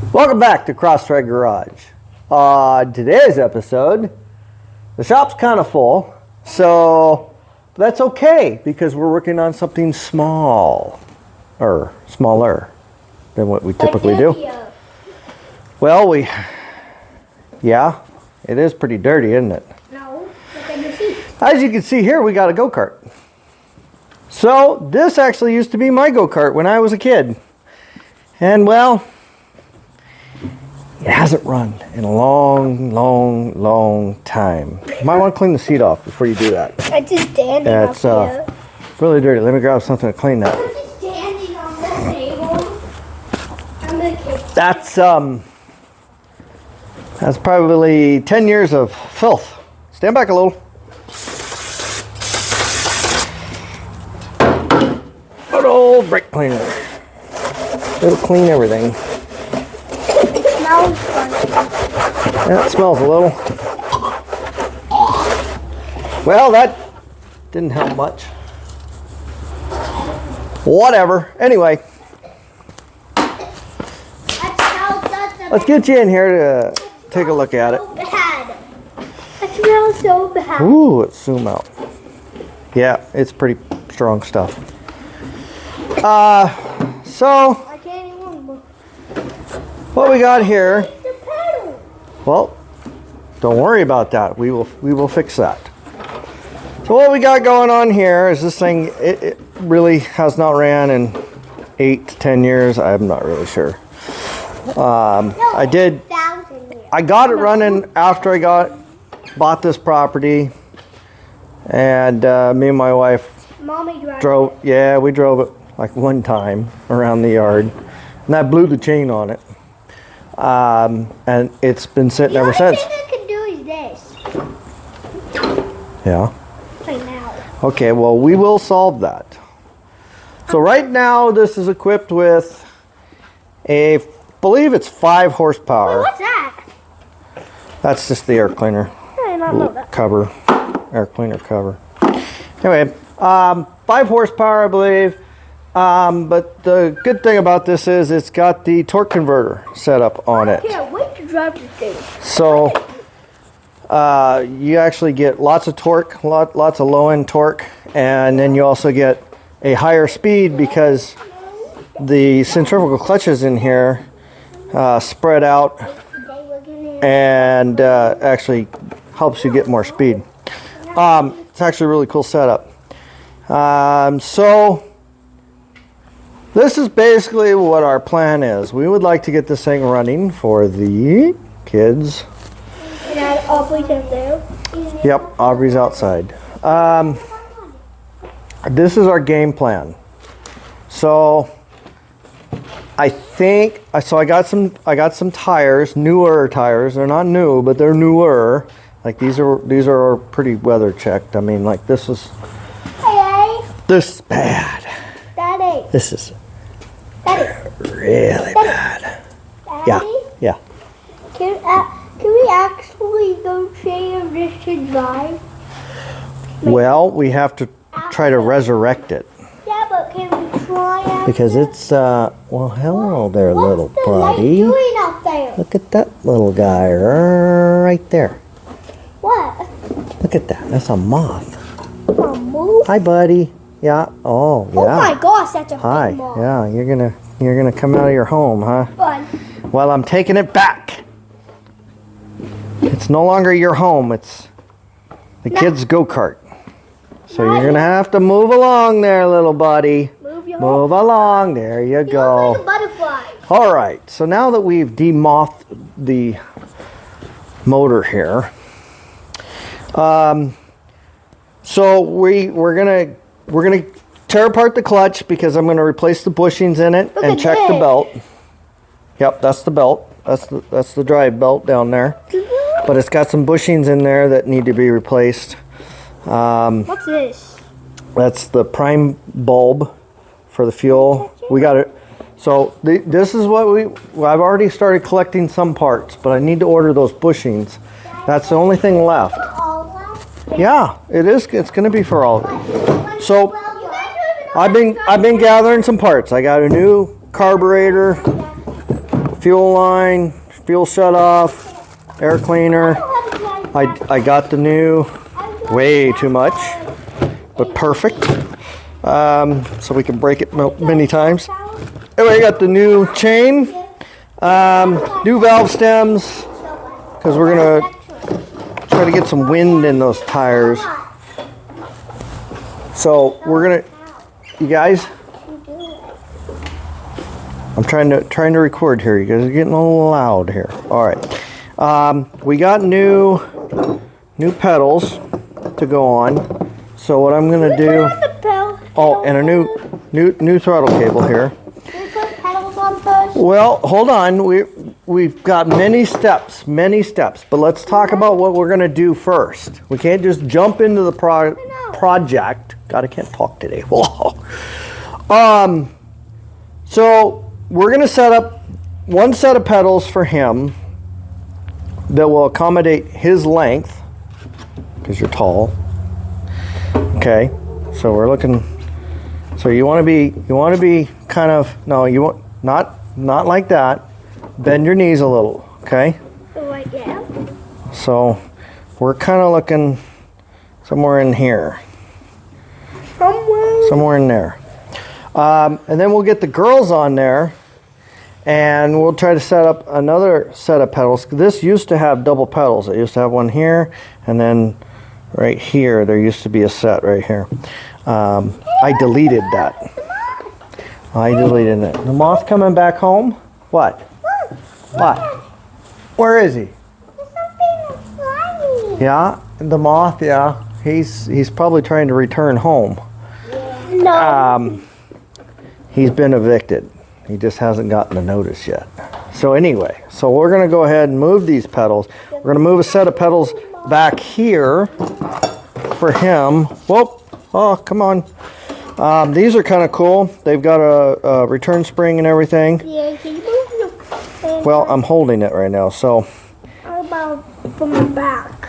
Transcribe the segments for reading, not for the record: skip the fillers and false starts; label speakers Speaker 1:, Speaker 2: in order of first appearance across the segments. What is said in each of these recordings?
Speaker 1: Welcome back to Cross-Track Garage. Today's episode, the shop's kind of full, so that's okay because we're working on something smaller than what we typically do. Well, yeah, it is pretty dirty, isn't it?
Speaker 2: No, look at the seat.
Speaker 1: As you can see here, we got a go-kart. So this actually used to be my go-kart when I was a kid. And well, it hasn't run in a long time. You might want to clean the seat off before you do that.
Speaker 2: I'm just standing up here.
Speaker 1: Really dirty. Let me grab something to clean that.
Speaker 2: I'm just standing on the table. I'm the kid.
Speaker 1: That's probably 10 years of filth. Stand back a little. Good old brake cleaner. It'll clean everything.
Speaker 2: It smells funny.
Speaker 1: Yeah, it smells a little. Well, that didn't help much. Whatever. Anyway, let's get you in here to take a look at it.
Speaker 2: So bad. That smells so bad.
Speaker 1: Ooh, let's zoom out. Yeah, it's pretty strong stuff. So
Speaker 2: I can't even move.
Speaker 1: what we got here?
Speaker 2: The pedal.
Speaker 1: Well, don't worry about that. We will fix that. So what we got going on here is this thing. It really has not ran in 8 to 10 years. I'm not really sure. I got it running after I bought this property, and me and my wife
Speaker 2: Mommy
Speaker 1: drove. Yeah, we drove it like one time around the yard, and that blew the chain on it. And it's been sitting ever since.
Speaker 2: The only thing I can do is this.
Speaker 1: Yeah.
Speaker 2: Right now.
Speaker 1: Okay, well, we will solve that. So right now, this is equipped with I believe it's 5 horsepower.
Speaker 2: What's that?
Speaker 1: That's just the air cleaner
Speaker 2: I don't know that.
Speaker 1: cover, air cleaner cover. Anyway, 5 horsepower, I believe. But the good thing about this is it's got the torque converter set up on it.
Speaker 2: I can't wait to drive this thing.
Speaker 1: So you actually get lots of torque, lots of low-end torque, and then you also get a higher speed because the centrifugal clutches in here spread out and actually helps you get more speed. It's actually a really cool setup. So this is basically what our plan is. We would like to get this thing running for the kids.
Speaker 2: And Aubrey's up there.
Speaker 1: Yep, Aubrey's outside. This is our game plan. So I got some tires, newer tires. They're not new, but they're newer. Like these are pretty weather checked. I mean, like this is bad.
Speaker 2: Daddy.
Speaker 1: This is
Speaker 2: Daddy.
Speaker 1: really bad.
Speaker 2: Daddy?
Speaker 1: Yeah.
Speaker 2: Can we actually go change this to drive?
Speaker 1: Well, we have to try to resurrect it.
Speaker 2: Yeah, but can we try
Speaker 1: Because it's, well, hello there, little
Speaker 2: What's the
Speaker 1: buddy.
Speaker 2: light doing up there?
Speaker 1: Look at that little guy right there.
Speaker 2: What?
Speaker 1: Look at that. That's a moth.
Speaker 2: A moth?
Speaker 1: Hi, buddy. Yeah. Oh, yeah.
Speaker 2: Oh my gosh, that's a
Speaker 1: Hi.
Speaker 2: big moth.
Speaker 1: Yeah, you're gonna come out of your home, huh?
Speaker 2: Fun.
Speaker 1: Well, I'm taking it back. It's no longer your home. It's the kids' go-kart. So you're gonna have to move along there, little buddy. Move along. There you go.
Speaker 2: Like a butterfly.
Speaker 1: All right. So now that we've demothed the motor here, so we're gonna tear apart the clutch because I'm gonna replace the bushings in it and check the belt. Yep, that's the belt. That's the drive belt down there. But it's got some bushings in there that need to be replaced.
Speaker 2: What's this?
Speaker 1: That's the prime bulb for the fuel. We got it. So this is what I've already started collecting some parts, but I need to order those bushings. That's the only thing left. Yeah, it is. It's going to be for all of it. So I've been gathering some parts. I got a new carburetor fuel line, fuel shut off, air cleaner. I got the new, way too much, but perfect. So we can break it many times. Anyway, I got the new chain, new valve stems, because we're gonna try to get some wind in those tires. So we're gonna, you guys, I'm trying to record here. You guys are getting a little loud here. All right, we got new pedals to go on. So what I'm gonna do? Oh, and a new throttle cable here.
Speaker 2: Can we put pedals on first?
Speaker 1: Well, hold on. We've got many steps, but let's talk about what we're gonna do first. We can't just jump into the project. God, I can't talk today. Whoa. So we're gonna set up one set of pedals for him that will accommodate his length, because you're tall. Okay, so we're looking. So you want to be kind of, no, you want not like that. Bend your knees a little, okay?
Speaker 2: Right, yeah.
Speaker 1: So we're kind of looking somewhere in here. Somewhere in there. And then we'll get the girls on there, and we'll try to set up another set of pedals. This used to have double pedals. It used to have one here, and then right here there used to be a set right here. I deleted that. I deleted it. The moth coming back home? What? What? Where is he? Yeah, the moth. Yeah, he's probably trying to return home.
Speaker 2: No.
Speaker 1: He's been evicted. He just hasn't gotten the notice yet. So anyway, so we're gonna go ahead and move these pedals. We're gonna move a set of pedals back here for him. Whoop! Oh, come on. These are kind of cool. They've got a return spring and everything.
Speaker 2: Yeah, can you move your...
Speaker 1: Well, I'm holding it right now, so.
Speaker 2: How about from the back?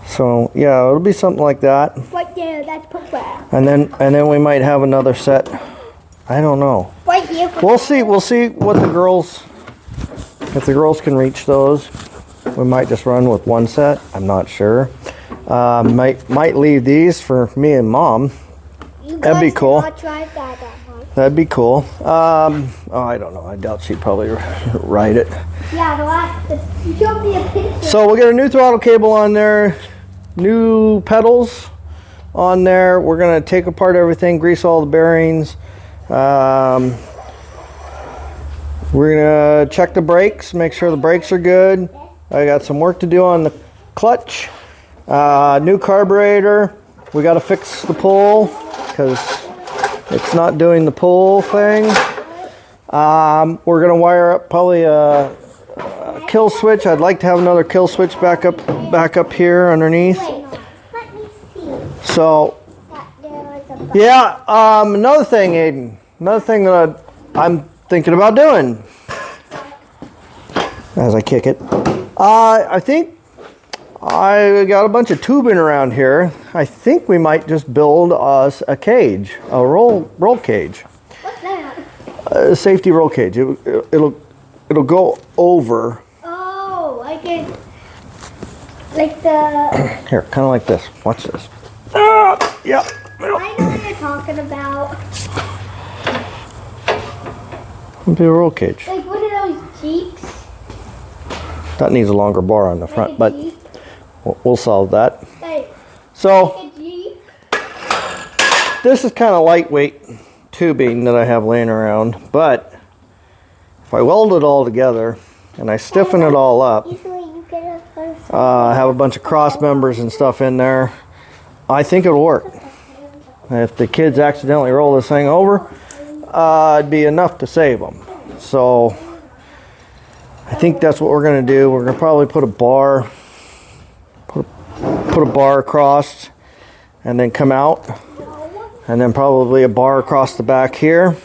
Speaker 1: So yeah, it'll be something like that.
Speaker 2: Right there, that's put back.
Speaker 1: And then we might have another set. I don't know.
Speaker 2: Right here.
Speaker 1: We'll see what the girls, if the girls can reach those. We might just run with one set. I'm not sure. Might leave these for me and Mom. That'd be cool. That'd be cool. Oh, I don't know. I doubt she'd probably ride it.
Speaker 2: Yeah, you showed me a picture.
Speaker 1: So we'll get a new throttle cable on there, new pedals on there. We're gonna take apart everything, grease all the bearings. We're gonna check the brakes, make sure the brakes are good. I got some work to do on the clutch. New carburetor. We got to fix the pull because it's not doing the pull thing. We're gonna wire up probably a kill switch. I'd like to have another kill switch back up here underneath.
Speaker 2: Let me see.
Speaker 1: So
Speaker 2: There was a button.
Speaker 1: yeah, another thing, Aiden. Another thing that I'm thinking about doing as I kick it. I think I got a bunch of tubing around here. I think we might just build us a cage, a roll cage,
Speaker 2: What's that?
Speaker 1: a safety roll cage. It'll go over
Speaker 2: Oh, like the...
Speaker 1: here, kind of like this. Watch this. Yep.
Speaker 2: I know what you're talking about.
Speaker 1: It'll be a roll cage.
Speaker 2: Like one of those Jeeps.
Speaker 1: That needs a longer bar on the front,
Speaker 2: Like a
Speaker 1: but
Speaker 2: Jeep.
Speaker 1: we'll solve that.
Speaker 2: Like
Speaker 1: So
Speaker 2: a Jeep.
Speaker 1: this is kind of lightweight tubing that I have laying around, but if I weld it all together and I stiffen it all up,
Speaker 2: Usually you get a first.
Speaker 1: have a bunch of cross members and stuff in there, I think it'll work. If the kids accidentally roll this thing over, it'd be enough to save them. So I think that's what we're going to do. We're going to probably put a bar across and then come out, and then probably a bar across the back here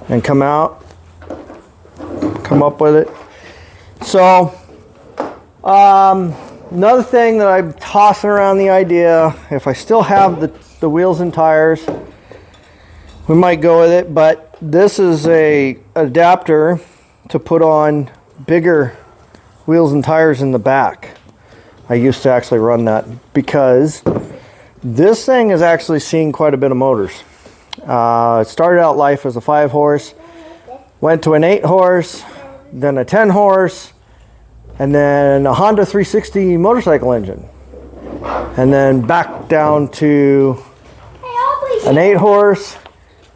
Speaker 1: and come out, come up with it. So another thing that I'm tossing around the idea, if I still have the wheels and tires, we might go with it, but this is a adapter to put on bigger wheels and tires in the back. I used to actually run that because this thing has actually seen quite a bit of motors. It started out life as a 5-horse, went to an 8-horse, then a 10-horse, and then a Honda 360 motorcycle engine. And then back down to an 8-horse,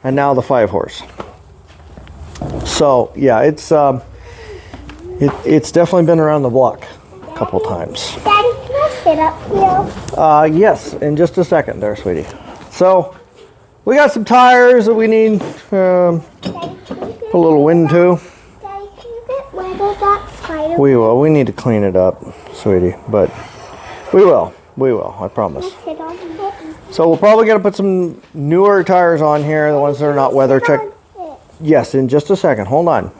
Speaker 1: and now the 5-horse. So yeah, it's definitely been around the block a couple times.
Speaker 2: Daddy, can I sit up here?
Speaker 1: Yes, in just a second there, sweetie. So we got some tires that we need put a little wind to.
Speaker 2: Daddy, can you get rid of that spider?
Speaker 1: We will. We need to clean it up, sweetie, but we will. We will, I promise.
Speaker 2: Sit on it.
Speaker 1: So we're probably going to put some newer tires on here, the ones that are not weather checked. Yes, in just a second. Hold on.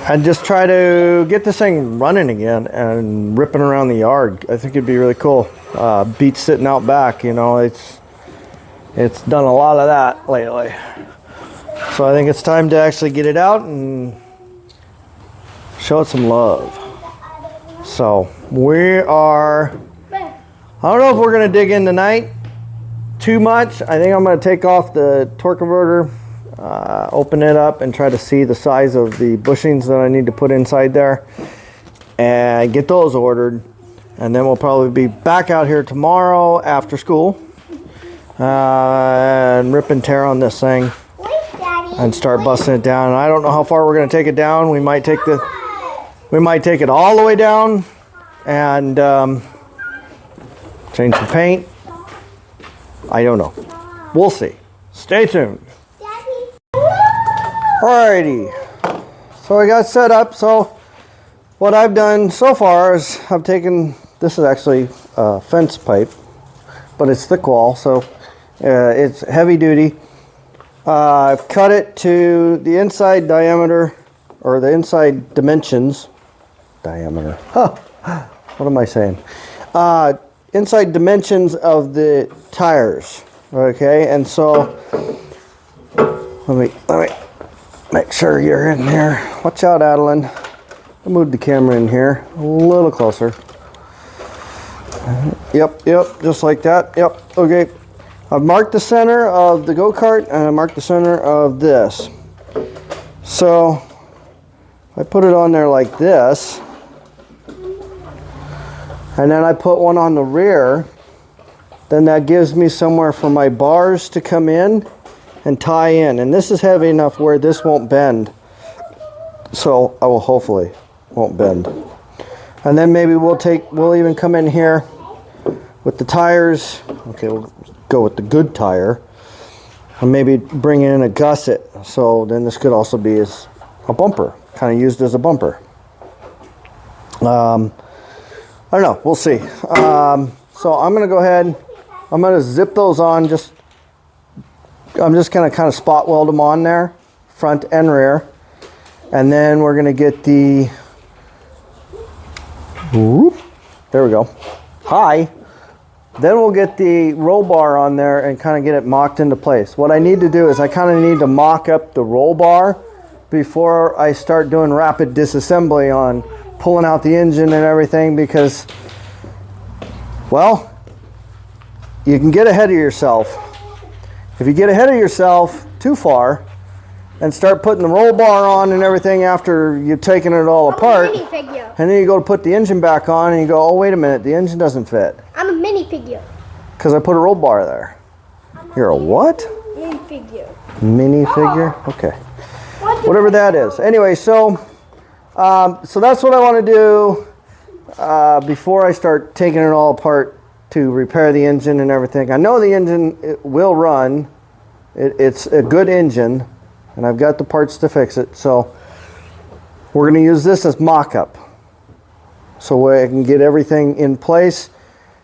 Speaker 1: And just try to get this thing running again and ripping around the yard. I think it'd be really cool. Beats sitting out back, you know, it's done a lot of that lately. So I think it's time to actually get it out and show it some love. So we are, I don't know if we're going to dig in tonight too much. I think I'm going to take off the torque converter, open it up and try to see the size of the bushings that I need to put inside there and get those ordered. And then we'll probably be back out here tomorrow after school and rip and tear on this thing and start busting it down. I don't know how far we're going to take it down. We might take it all the way down and change the paint. I don't know. We'll see. Stay tuned. Alrighty. So I got set up. So what I've done so far is I've taken, this is actually fence pipe, but it's thick wall, so it's heavy duty. I've cut it to the inside diameter, or the inside dimensions. Diameter. Huh. What am I saying? Inside dimensions of the tires. Okay, and so let me make sure you're in here. Watch out, Adeline. I moved the camera in here a little closer. Yep, just like that. Yep, okay. I've marked the center of the go-kart and I marked the center of this. So I put it on there like this. And then I put one on the rear. Then that gives me somewhere for my bars to come in and tie in. And this is heavy enough where this won't bend. So I will hopefully won't bend. And then maybe we'll even come in here with the tires. Okay, we'll go with the good tire. And maybe bring in a gusset. So then this could also be as a bumper, kind of used as a bumper. I don't know, we'll see. So I'm gonna go ahead, I'm gonna zip those on, I'm just gonna kind of spot weld them on there, front and rear. And then we're gonna get the, whoop, there we go, high. Then we'll get the roll bar on there and kind of get it mocked into place. What I need to do is I kind of need to mock up the roll bar before I start doing rapid disassembly on pulling out the engine and everything, because, well, you can get ahead of yourself. If you get ahead of yourself too far and start putting the roll bar on and everything after you've taken it all apart, and then you go to put the engine back on and you go, oh, wait a minute, the engine doesn't fit.
Speaker 2: I'm a minifigure.
Speaker 1: Because I put a roll bar there. You're a what?
Speaker 2: Minifigure.
Speaker 1: Minifigure? Okay. Whatever that is. Anyway, so that's what I want to do before I start taking it all apart to repair the engine and everything. I know the engine will run. It's a good engine, and I've got the parts to fix it. So we're going to use this as mock-up, so I can get everything in place,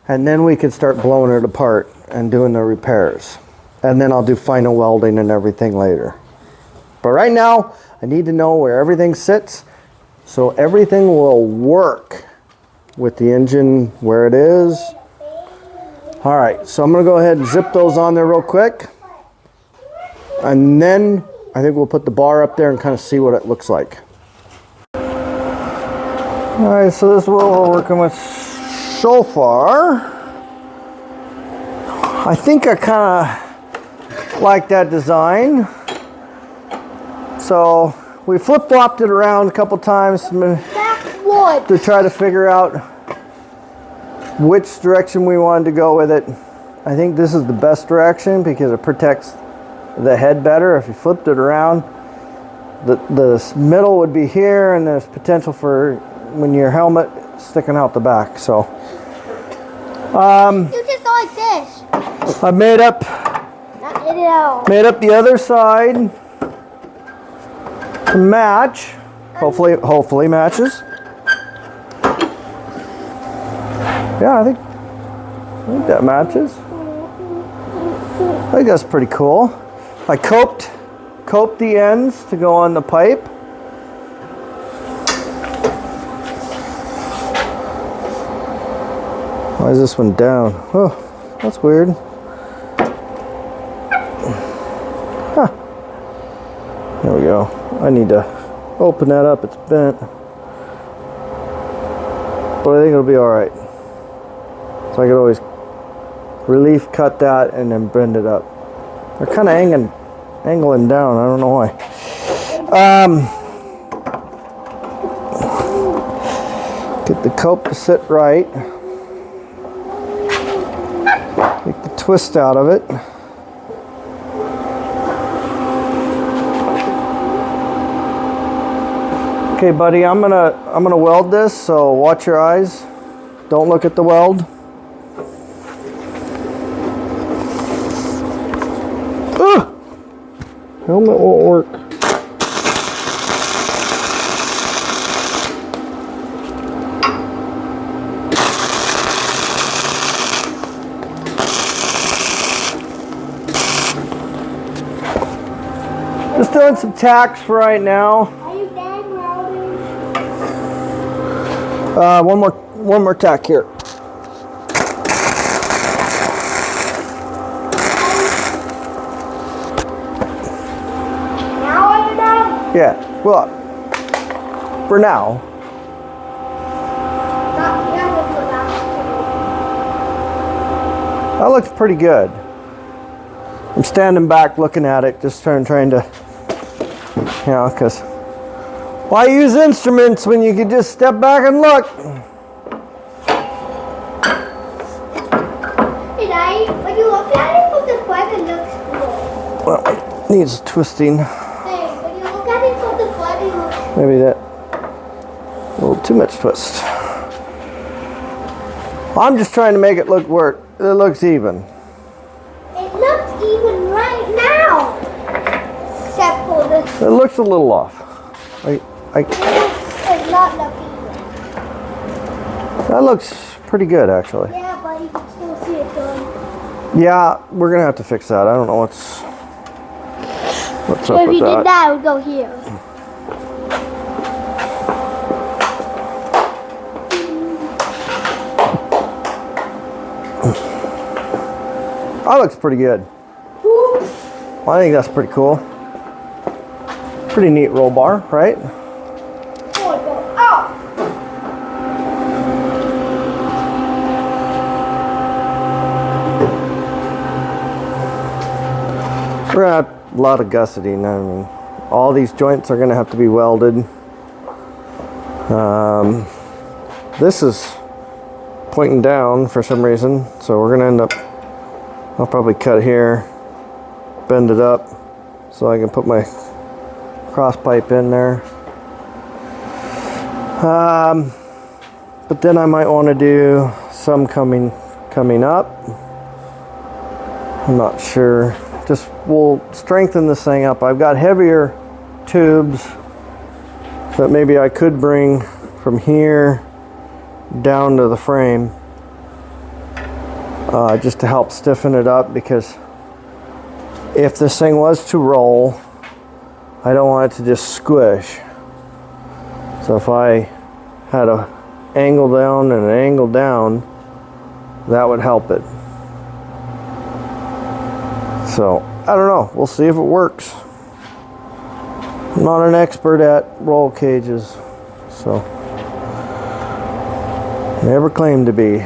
Speaker 1: and then we can start blowing it apart and doing the repairs. And then I'll do final welding and everything later. But right now, I need to know where everything sits, so everything will work with the engine where it is. All right, so I'm gonna go ahead and zip those on there real quick. And then I think we'll put the bar up there and kind of see what it looks like. All right, so this is what we're working with so far. I think I kind of like that design. So we flip-flopped it around a couple times to try to figure out which direction we wanted to go with it. I think this is the best direction because it protects the head better. If you flipped it around, the middle would be here, and there's potential for when your helmet sticking out the back. So
Speaker 2: You just go like this.
Speaker 1: I made up the other side to match. Hopefully matches. Yeah, I think that matches. I think that's pretty cool. I coped the ends to go on the pipe. Why is this one down? Oh, that's weird. Huh. There we go. I need to open that up. It's bent. But I think it'll be alright. So I could always relief cut that and then bend it up. They're kind of angling down. I don't know why. Get the cope to sit right. Take the twist out of it. Okay, buddy, I'm gonna weld this, so watch your eyes. Don't look at the weld. Ugh! Helmet won't work. Just doing some tacks for right now.
Speaker 2: Are you done welding?
Speaker 1: One more tack here.
Speaker 2: Now are you done?
Speaker 1: Yeah, well, for now. That looks pretty good. I'm standing back looking at it, just trying to, you know, because why use instruments when you could just step back and look?
Speaker 2: Hey, Daddy, when you look at it from the front, it looks cool.
Speaker 1: Well, it needs twisting.
Speaker 2: Hey, when you look at it from the front, it looks cool.
Speaker 1: Maybe that a little too much twist. I'm just trying to make it look where it looks even.
Speaker 2: It looks even right now. Except for this.
Speaker 1: It looks a little off.
Speaker 2: It's not looking good.
Speaker 1: That looks pretty good, actually.
Speaker 2: Yeah, but you can still see it done.
Speaker 1: Yeah, we're gonna have to fix that. I don't know what's
Speaker 2: So
Speaker 1: up
Speaker 2: if
Speaker 1: with
Speaker 2: you
Speaker 1: that.
Speaker 2: did that, it would go here.
Speaker 1: That looks pretty good. Well, I think that's pretty cool. Pretty neat roll bar, right?
Speaker 2: Oh!
Speaker 1: We're gonna have a lot of gusseting. I mean, all these joints are gonna have to be welded. This is pointing down for some reason, so we're gonna end up, I'll probably cut here, bend it up so I can put my cross pipe in there. But then I might want to do some coming up. I'm not sure. Just we'll strengthen this thing up. I've got heavier tubes that maybe I could bring from here down to the frame just to help stiffen it up, because if this thing was to roll, I don't want it to just squish. So if I had a angle down and an angle down, that would help it. So I don't know, we'll see if it works. I'm not an expert at roll cages, so never claimed to be.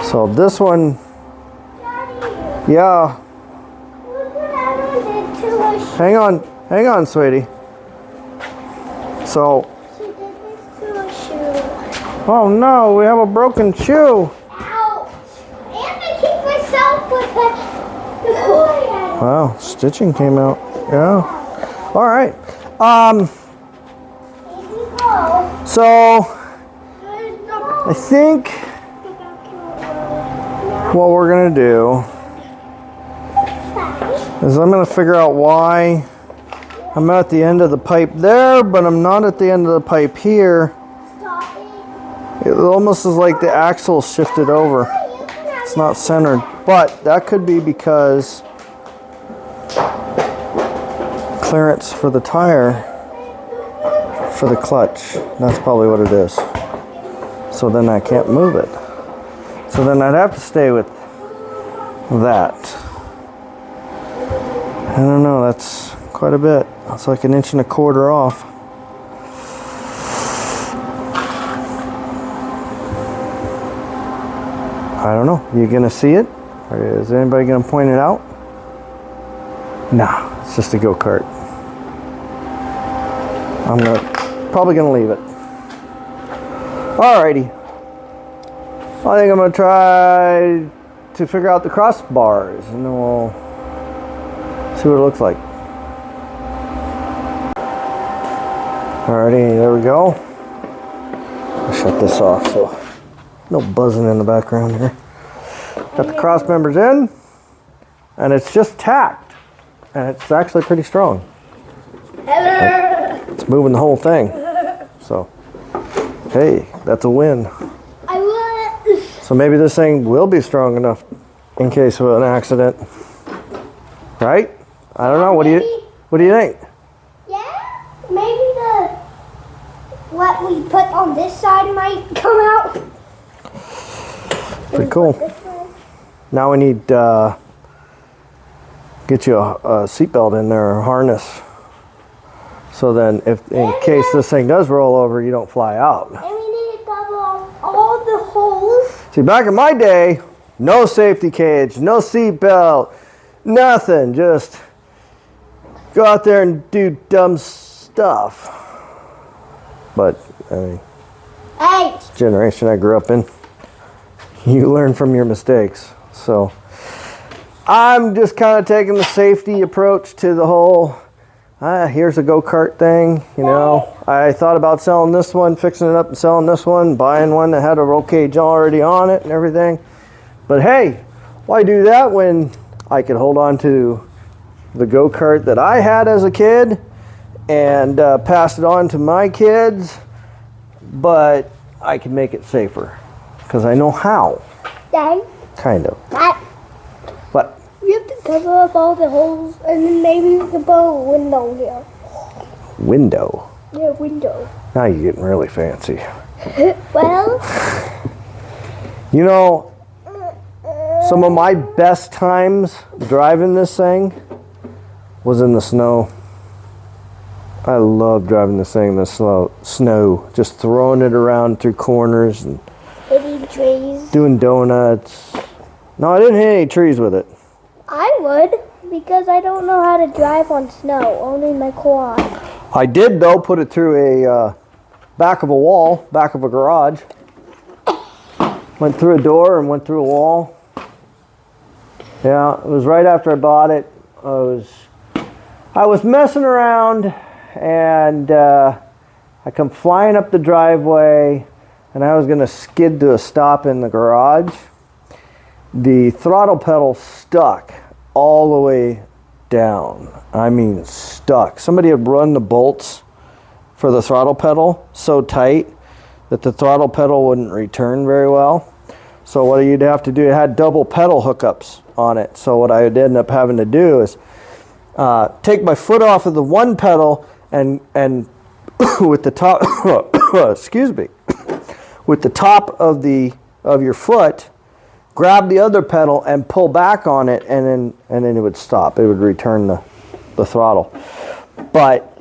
Speaker 1: So this one, yeah.
Speaker 2: Look what I did to a shoe.
Speaker 1: Hang on, sweetie. So,
Speaker 2: She did this to a shoe.
Speaker 1: oh no, we have a broken shoe.
Speaker 2: Ouch! And I kicked myself with the
Speaker 1: Wow, stitching came out. Yeah. All right. So I think what we're gonna do is I'm gonna figure out why I'm at the end of the pipe there, but I'm not at the end of the pipe here. It almost is like the axle shifted over. It's not centered, but that could be because clearance for the tire for the clutch. That's probably what it is. So then I can't move it. So then I'd have to stay with that. I don't know, that's quite a bit. It's like 1.25 inches off. I don't know. You gonna see it? Or is anybody gonna point it out? Nah, it's just a go-kart. I'm probably gonna leave it. Alrighty. I think I'm gonna try to figure out the crossbars, and then we'll see what it looks like. Alrighty, there we go. I'll shut this off so no buzzing in the background here. Got the cross members in, and it's just tacked, and it's actually pretty strong. It's moving the whole thing. So, hey, that's a win.
Speaker 2: I will.
Speaker 1: So maybe this thing will be strong enough in case of an accident, right? I don't know. What do you think?
Speaker 2: Yeah, maybe what we put on this side might come out.
Speaker 1: Pretty cool. Now we need get you a seatbelt in there, or a harness. So then, if in case this thing does roll over, you don't fly out.
Speaker 2: And we need to cover all the holes.
Speaker 1: See, back in my day, no safety cage, no seatbelt, nothing. Just go out there and do dumb stuff. But I mean,
Speaker 2: Hey!
Speaker 1: it's the generation I grew up in. You learn from your mistakes. So I'm just kind of taking the safety approach to the whole, here's a go-kart thing, you know. I thought about selling this one, fixing it up and selling this one, buying one that had a roll cage already on it and everything. But hey, why do that when I could hold on to the go-kart that I had as a kid and pass it on to my kids, but I can make it safer because I know how.
Speaker 2: Dad,
Speaker 1: Kind of.
Speaker 2: Dad,
Speaker 1: But
Speaker 2: you have to cover up all the holes and then maybe we can put a window here.
Speaker 1: window.
Speaker 2: Yeah, window.
Speaker 1: Now you're getting really fancy.
Speaker 2: Well,
Speaker 1: You know, some of my best times driving this thing was in the snow. I love driving this thing in the snow, just throwing it around through corners and
Speaker 2: hitting trees.
Speaker 1: doing donuts. No, I didn't hit any trees with it.
Speaker 2: I would, because I don't know how to drive on snow, only my quad.
Speaker 1: I did, though, put it through a back of a wall, back of a garage. Went through a door and went through a wall. Yeah, it was right after I bought it. I was messing around, and I come flying up the driveway, and I was going to skid to a stop in the garage. The throttle pedal stuck all the way down. I mean, stuck. Somebody had run the bolts for the throttle pedal so tight that the throttle pedal wouldn't return very well. So what you'd have to do, it had double pedal hookups on it. So what I'd end up having to do is take my foot off of the one pedal and with the top, excuse me, with the top of your foot, grab the other pedal and pull back on it, and then it would stop. It would return the throttle. But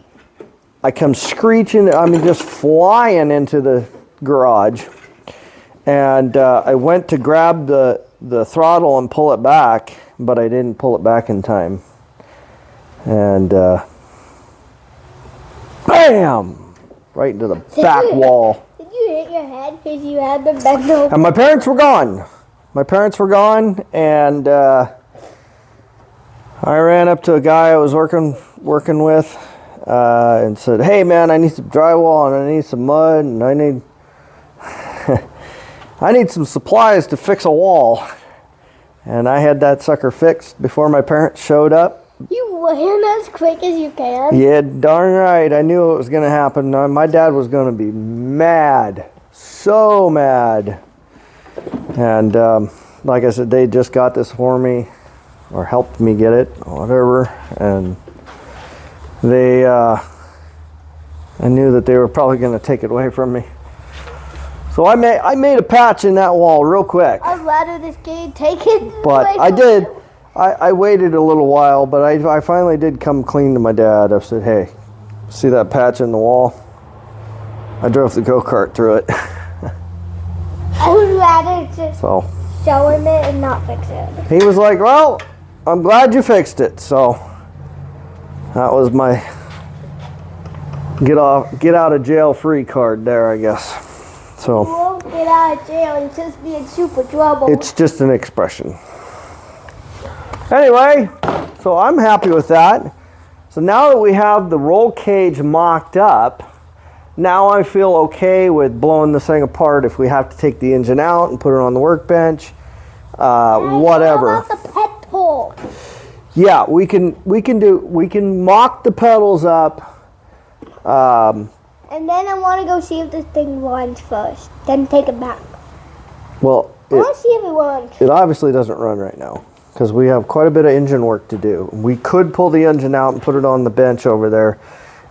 Speaker 1: I come screeching, I mean just flying into the garage, and I went to grab the throttle and pull it back, but I didn't pull it back in time. And bam! Right into the back wall.
Speaker 2: Did you hit your head because you had the bend over?
Speaker 1: And my parents were gone. My parents were gone, and I ran up to a guy I was working with and said, "Hey man, I need some drywall and I need some mud and I need I need some supplies to fix a wall." And I had that sucker fixed before my parents showed up.
Speaker 2: You ran as quick as you can.
Speaker 1: Yeah, darn right. I knew it was going to happen. My dad was going to be mad. So mad. And like I said, they just got this for me, or helped me get it, or whatever. And they, I knew that they were probably going to take it away from me. So I made a patch in that wall real quick.
Speaker 2: I'd rather this kid take it.
Speaker 1: But I did. I waited a little while, but I finally did come clean to my dad. I said, "Hey, see that patch in the wall? I drove the go-kart through it."
Speaker 2: I would rather just
Speaker 1: So
Speaker 2: show him it and not fix it.
Speaker 1: he was like, "Well, I'm glad you fixed it." So that was my get out of jail free card there, I guess.
Speaker 2: You
Speaker 1: So
Speaker 2: won't get out of jail and just be in super trouble.
Speaker 1: it's just an expression. Anyway, so I'm happy with that. So now that we have the roll cage mocked up, now I feel okay with blowing this thing apart if we have to take the engine out and put it on the workbench, whatever.
Speaker 2: What about the pedal?
Speaker 1: Yeah, we can mock the pedals up.
Speaker 2: And then I want to go see if this thing runs first. Then take it back.
Speaker 1: Well,
Speaker 2: I want to see if it runs.
Speaker 1: it obviously doesn't run right now because we have quite a bit of engine work to do. We could pull the engine out and put it on the bench over there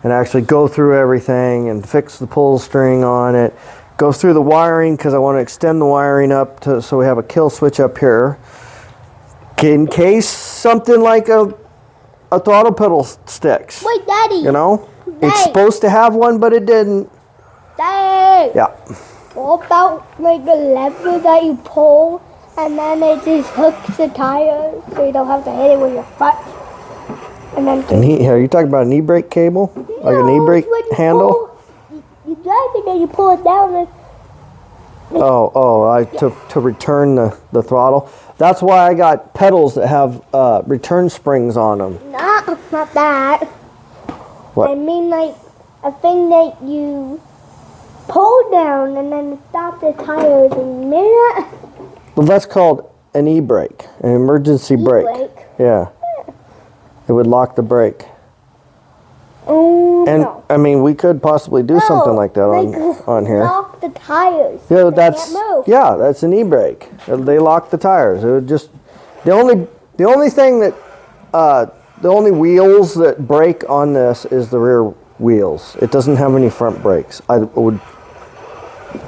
Speaker 1: and actually go through everything and fix the pull string on it. Go through the wiring because I want to extend the wiring up so we have a kill switch up here. In case something like a throttle pedal sticks.
Speaker 2: Wait, Daddy.
Speaker 1: You know? It's
Speaker 2: Daddy.
Speaker 1: supposed to have one, but it didn't.
Speaker 2: Daddy.
Speaker 1: Yeah.
Speaker 2: What about like the lever that you pull and then it just hooks the tire so you don't have to hit it with your foot? And then
Speaker 1: Are you talking about an e-brake cable? Like an e-brake handle?
Speaker 2: You drive it and you pull it down. And
Speaker 1: To return the throttle. That's why I got pedals that have return springs on them.
Speaker 2: not that.
Speaker 1: What?
Speaker 2: I mean like a thing that you pull down and then stop the tires in a minute.
Speaker 1: Well, that's called an e-brake, an emergency brake.
Speaker 2: E-brake?
Speaker 1: Yeah. It would lock the brake.
Speaker 2: Oh,
Speaker 1: And
Speaker 2: no.
Speaker 1: I mean, we could possibly do something like that on here.
Speaker 2: Lock the tires.
Speaker 1: Yeah,
Speaker 2: They
Speaker 1: that's
Speaker 2: can't move.
Speaker 1: that's an e-brake. They lock the tires. It would just the only thing that the only wheels that brake on this is the rear wheels. It doesn't have any front brakes. I would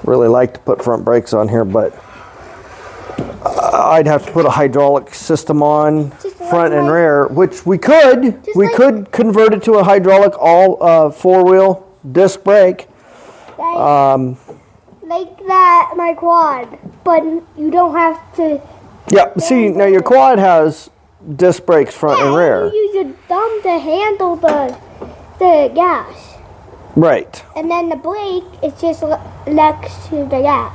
Speaker 1: really like to put front brakes on here, but I'd have to put a hydraulic system on front and rear, which we could. We could convert it to a hydraulic all four-wheel disc brake.
Speaker 2: Like that, my quad. But you don't have to.
Speaker 1: Yeah, see, now your quad has disc brakes front and rear.
Speaker 2: You use your thumb to handle the gas.
Speaker 1: Right.
Speaker 2: And then the brake is just next to the gas.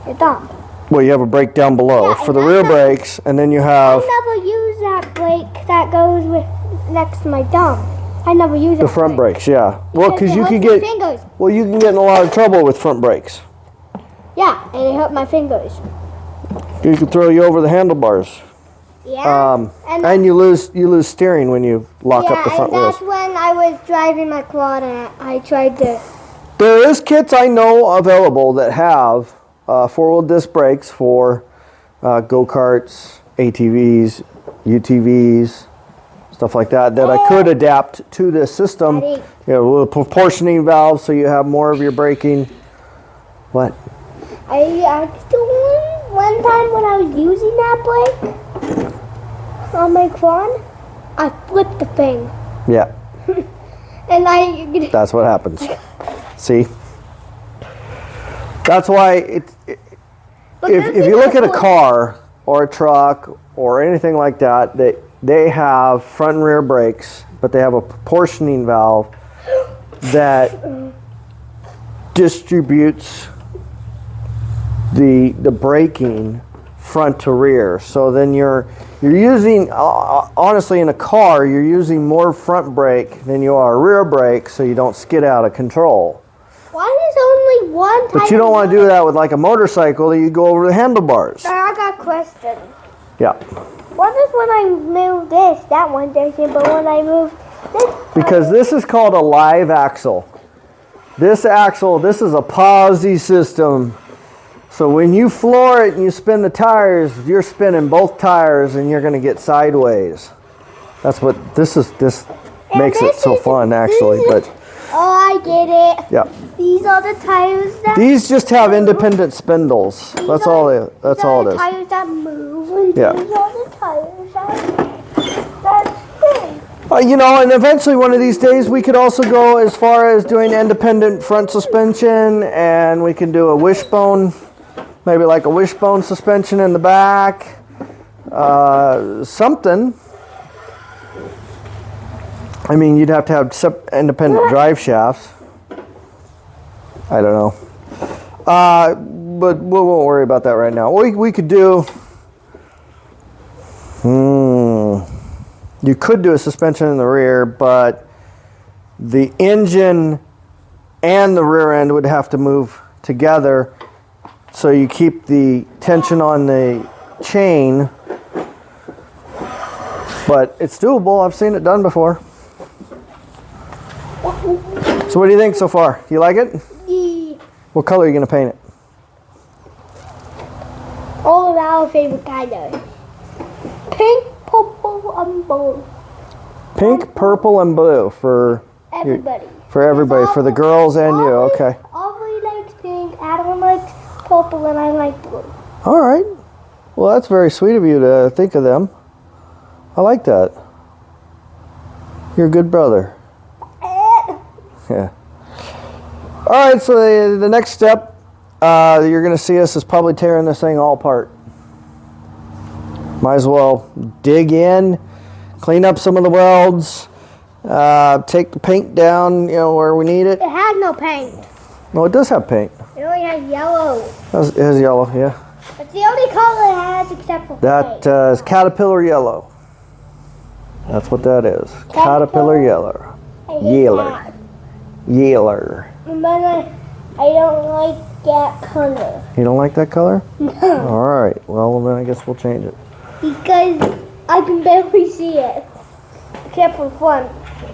Speaker 2: Your thumb.
Speaker 1: Well, you have a brake down below
Speaker 2: Yeah,
Speaker 1: for the
Speaker 2: and
Speaker 1: rear
Speaker 2: I-
Speaker 1: brakes, and then you have
Speaker 2: I never use that brake that goes with next to my thumb. I never use
Speaker 1: the front brakes. Yeah. Well, because you could get
Speaker 2: fingers.
Speaker 1: you can get in a lot of trouble with front brakes.
Speaker 2: Yeah, and it hurt my fingers.
Speaker 1: You could throw you over the handlebars.
Speaker 2: Yeah.
Speaker 1: And you lose steering when you lock up the front
Speaker 2: and
Speaker 1: wheels.
Speaker 2: that's when I was driving my quad and I tried to.
Speaker 1: There is kits I know available that have four-wheel disc brakes for go-karts, ATVs, UTVs, stuff like that I could adapt to this system.
Speaker 2: Daddy.
Speaker 1: You know, with a proportioning valve so you have more of your braking. What?
Speaker 2: I actually one time when I was using that brake on my quad, I flipped the thing.
Speaker 1: Yeah.
Speaker 2: And like
Speaker 1: That's what happens. See? That's why if you look at a car or a truck or anything like that, they have front and rear brakes, but they have a proportioning valve that distributes the braking front to rear. So then you're using, honestly, in a car, you're using more front brake than you are rear brake, so you don't skid out of control.
Speaker 2: why is only one type?
Speaker 1: But you don't want to do that with like a motorcycle. You go over the handlebars.
Speaker 2: I got a question.
Speaker 1: Yeah.
Speaker 2: What is when I move this? That one doesn't, but when I move this.
Speaker 1: Because this is called a live axle. This axle, this is a posi system. So when you floor it and you spin the tires, you're spinning both tires and you're going to get sideways. That's what this makes it so fun, actually. But
Speaker 2: oh, I get it.
Speaker 1: yeah.
Speaker 2: These are the tires that.
Speaker 1: These just have independent spindles. That's all it is.
Speaker 2: The tires that move, and
Speaker 1: Yeah.
Speaker 2: these are the tires that spin.
Speaker 1: You know, and eventually one of these days we could also go as far as doing independent front suspension, and we can do a wishbone, maybe like a wishbone suspension in the back, something. I mean, you'd have to have independent drive shafts. I don't know. But we won't worry about that right now. We could do... You could do a suspension in the rear, but the engine and the rear end would have to move together, so you keep the tension on the chain. But it's doable. I've seen it done before. So what do you think so far? You like it?
Speaker 2: Yeah.
Speaker 1: What color are you going to paint it?
Speaker 2: All of our favorite colors. Pink, purple, and blue.
Speaker 1: Pink, purple, and blue for
Speaker 2: Everybody.
Speaker 1: for the girls and you. Okay.
Speaker 2: Aubrey likes pink, Adam likes purple, and I like blue.
Speaker 1: All right. Well, that's very sweet of you to think of them. I like that. You're a good brother. Yeah. All right, so the next step you're going to see us is probably tearing this thing all apart. Might as well dig in, clean up some of the welds, take the paint down, where we need it.
Speaker 2: It has no paint.
Speaker 1: No, it does have paint.
Speaker 2: It only has yellow.
Speaker 1: It has yellow, yeah.
Speaker 2: It's the only color it has except for
Speaker 1: That
Speaker 2: paint.
Speaker 1: is caterpillar yellow. That's what that is. Caterpillar yellow.
Speaker 2: I hate
Speaker 1: Yeller.
Speaker 2: that.
Speaker 1: Yeller.
Speaker 2: But I don't like that color.
Speaker 1: You don't like that color?
Speaker 2: No.
Speaker 1: All right. Well, then I guess we'll change it.
Speaker 2: Because I can barely see it. Except for one.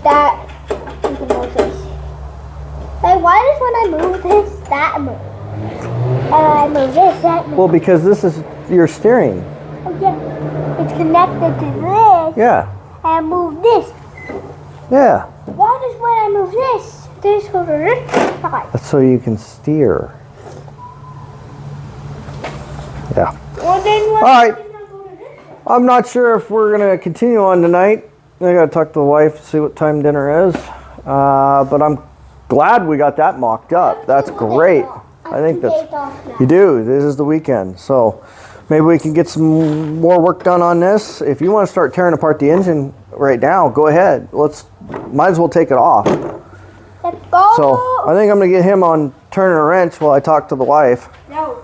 Speaker 2: That you can move this. Like, why does when I move this, that move? And I move this, that move.
Speaker 1: Well, because this is your steering.
Speaker 2: Oh, yeah. It's connected to this.
Speaker 1: Yeah.
Speaker 2: And move this.
Speaker 1: Yeah.
Speaker 2: Why does when I move this goes to this side?
Speaker 1: That's so you can steer. Yeah.
Speaker 2: Well, then
Speaker 1: All right. I'm not sure if we're going to continue on tonight. I got to talk to the wife, see what time dinner is. But I'm glad we got that mocked up. That's great. I think that's... You do. This is the weekend. So maybe we can get some more work done on this. If you want to start tearing apart the engine right now, go ahead. Might as well take it off.
Speaker 2: Let's go.
Speaker 1: So I think I'm going to get him on turning a wrench while I talk to the wife.
Speaker 2: No,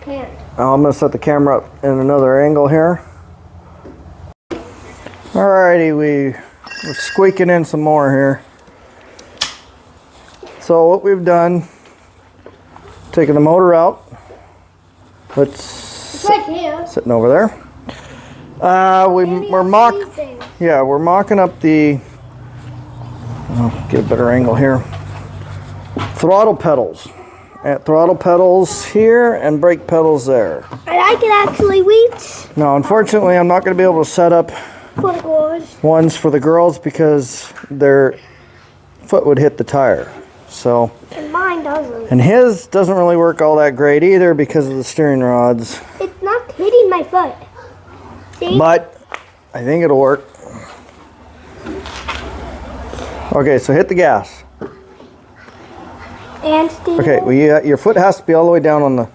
Speaker 2: can't.
Speaker 1: I'm going to set the camera up in another angle here. Alrighty, we're squeaking in some more here. So what we've done, taken the motor out.
Speaker 2: It's right here.
Speaker 1: Sitting over there. We're mocking up the. I'll get a better angle here. Throttle pedals. Throttle pedals here and brake pedals there.
Speaker 2: And I can actually reach
Speaker 1: Now, unfortunately, I'm not going to be able to set up
Speaker 2: for the girls.
Speaker 1: ones for the girls because their foot would hit the tire. So,
Speaker 2: And mine doesn't.
Speaker 1: and his doesn't really work all that great either because of the steering rods.
Speaker 2: It's not hitting my foot. See?
Speaker 1: But I think it'll work. Okay, so hit the gas.
Speaker 2: And Steven.
Speaker 1: Okay, well, your foot has to be all the way down on the...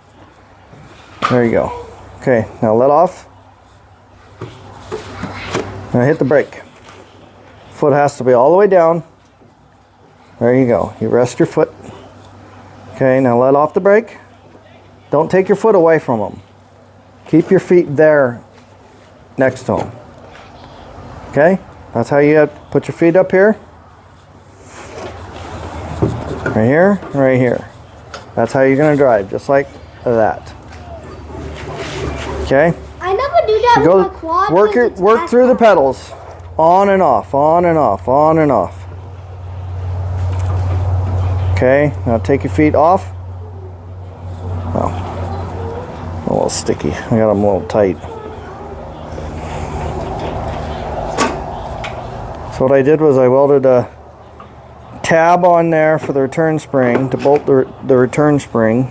Speaker 1: There you go. Okay, now let off. Now hit the brake. Foot has to be all the way down. There you go. You rest your foot. Okay, now let off the brake. Don't take your foot away from them. Keep your feet there next to them. Okay, that's how you have to put your feet up here. Right here, right here. That's how you're going to drive, just like that. Okay?
Speaker 2: I never do that
Speaker 1: So
Speaker 2: with my quad.
Speaker 1: work through the pedals. On and off, on and off, on and off. Okay, now take your feet off. Oh, a little sticky. I got them a little tight. So what I did was I welded a tab on there for the return spring to bolt the return spring.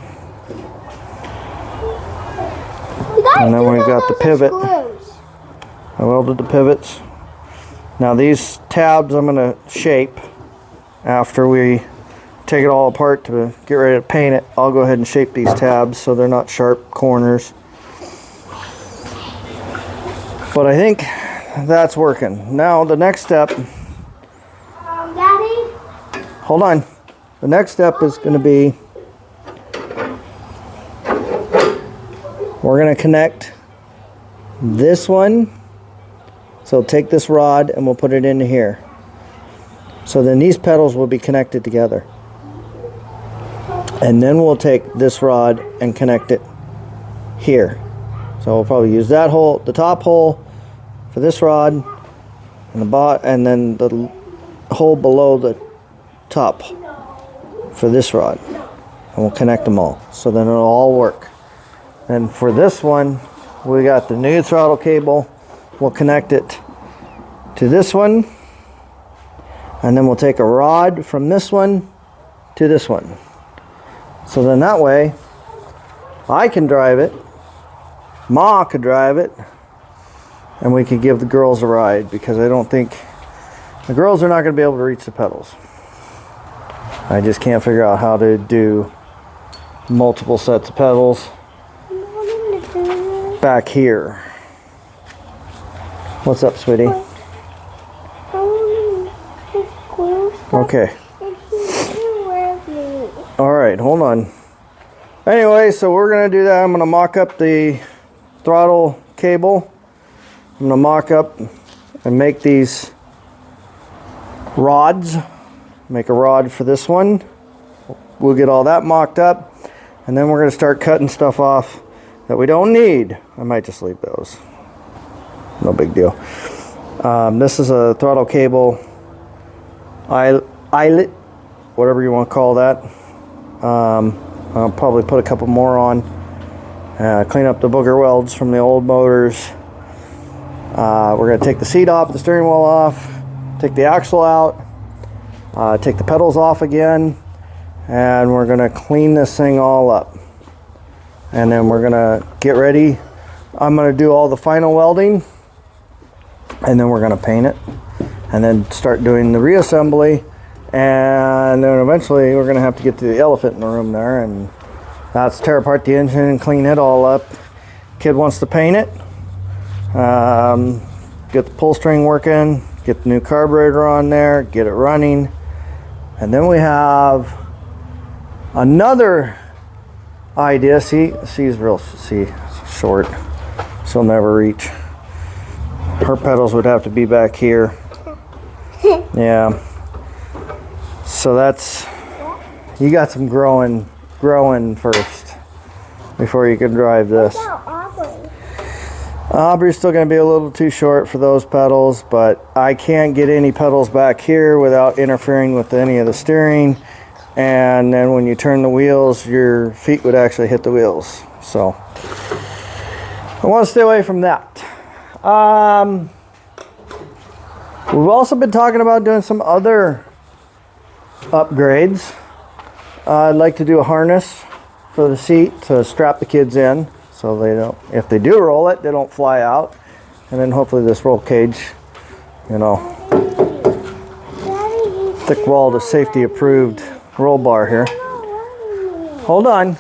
Speaker 1: And then we've got the pivot. I welded the pivots. Now these tabs I'm going to shape after we take it all apart to get ready to paint it. I'll go ahead and shape these tabs so they're not sharp corners. But I think that's working. Now the next step...
Speaker 2: Daddy?
Speaker 1: Hold on. The next step is going to be... We're going to connect this one. So take this rod and we'll put it into here. So then these pedals will be connected together. And then we'll take this rod and connect it here. So we'll probably use that hole, the top hole for this rod, and the bottom, and then the hole below the top for this rod. And we'll connect them all. So then it'll all work. And for this one, we got the new throttle cable. We'll connect it to this one. And then we'll take a rod from this one to this one. So then that way, I can drive it, Ma could drive it, and we could give the girls a ride, because I don't think, the girls are not going to be able to reach the pedals. I just can't figure out how to do multiple sets of pedals back here. What's up, sweetie? Okay. All right, hold on. Anyway, so we're going to do that. I'm going to mock up the throttle cable. I'm going to mock up and make these rods. Make a rod for this one. We'll get all that mocked up. And then we're going to start cutting stuff off that we don't need. I might just leave those. No big deal. This is a throttle cable eyelet, whatever you want to call that. I'll probably put a couple more on. Clean up the booger welds from the old motors. We're going to take the seat off, the steering wheel off, take the axle out, take the pedals off again, and we're going to clean this thing all up. And then we're going to get ready. I'm going to do all the final welding, and then we're going to paint it, and then start doing the reassembly. And then eventually we're going to have to get to the elephant in the room there, and that's tear apart the engine and clean it all up. Kid wants to paint it, get the pull string working, get the new carburetor on there, get it running. And then we have another idea. She's short. She'll never reach. Her pedals would have to be back here. Yeah. So that's, you got some growing first before you can drive this. Aubrey's still going to be a little too short for those pedals, but I can't get any pedals back here without interfering with any of the steering. And then when you turn the wheels, your feet would actually hit the wheels. So I want to stay away from that. We've also been talking about doing some other upgrades. I'd like to do a harness for the seat to strap the kids in, so they don't, if they do roll it, they don't fly out. And then hopefully this roll cage, you know.
Speaker 2: Daddy,
Speaker 1: thick wall to safety approved roll bar here. Hold on.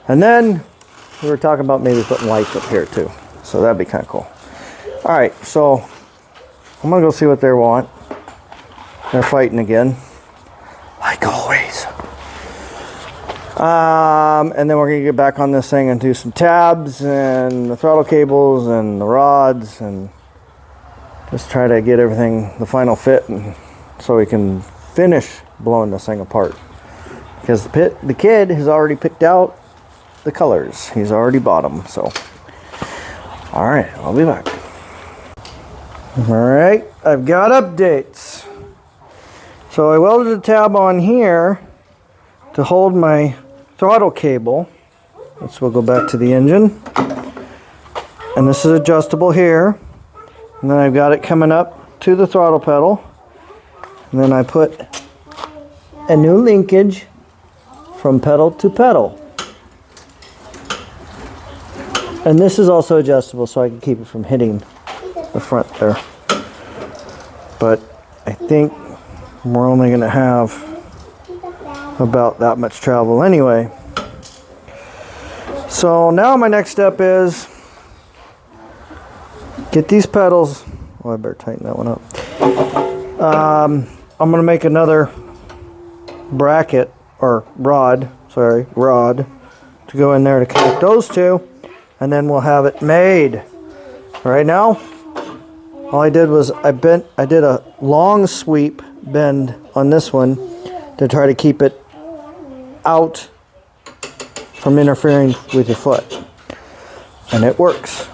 Speaker 1: And then we were talking about maybe putting lights up here too. So that'd be kind of cool. All right, so I'm gonna go see what they want. They're fighting again, like always. And then we're gonna get back on this thing and do some tabs and the throttle cables and the rods and just try to get everything the final fit, and so we can finish blowing this thing apart. Because the kid has already picked out the colors. He's already bought them. So, all right, I'll be back. All right, I've got updates. So I welded a tab on here to hold my throttle cable. This will go back to the engine. And this is adjustable here. And then I've got it coming up to the throttle pedal. And then I put a new linkage from pedal to pedal. And this is also adjustable so I can keep it from hitting the front there. But I think we're only going to have about that much travel anyway. So now my next step is get these pedals. Oh, I better tighten that one up. I'm going to make another bracket or rod to go in there to connect those two, and then we'll have it made. Right now, all I did was I did a long sweep bend on this one to try to keep it out from interfering with your foot, and it works.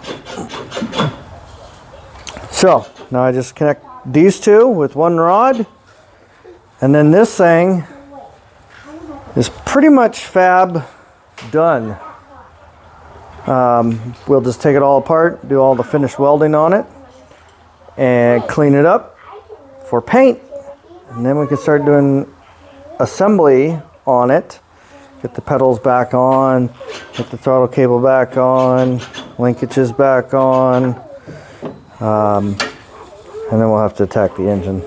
Speaker 1: So now I just connect these two with one rod, and then this thing is pretty much fab done. We'll just take it all apart, do all the finished welding on it, and clean it up for paint. And then we can start doing assembly on it. Get the pedals back on, get the throttle cable back on, linkages back on, and then we'll have to attack the engine.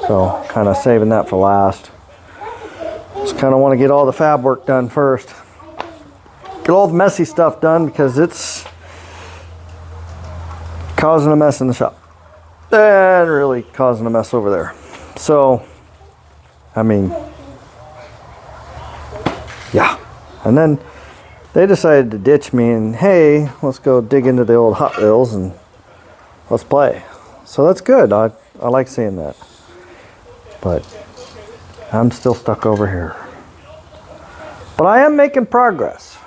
Speaker 1: So kind of saving that for last. Just kind of want to get all the fab work done first. Get all the messy stuff done because it's causing a mess in the shop. And really causing a mess over there. So, I mean, yeah. And then they decided to ditch me and, hey, let's go dig into the old Hot Wheels and let's play. So that's good. I like seeing that. But I'm still stuck over here. But I am making progress.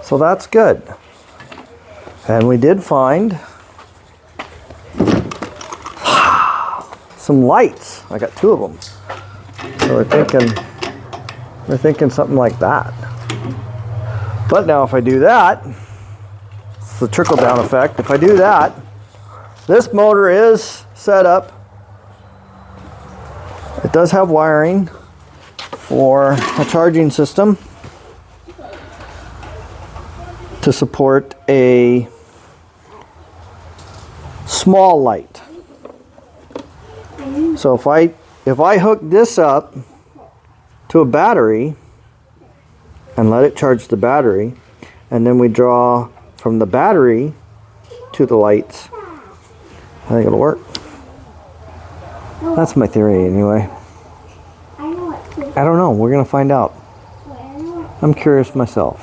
Speaker 1: So that's good. And we did find some lights. I got 2 of them. So we're thinking something like that. But now if I do that, it's the trickle down effect. If I do that, this motor is set up. It does have wiring for a charging system to support a small light. So if I hook this up to a battery and let it charge the battery, and then we draw from the battery to the lights, I think it'll work. That's my theory anyway. I don't know. We're going to find out. I'm curious myself.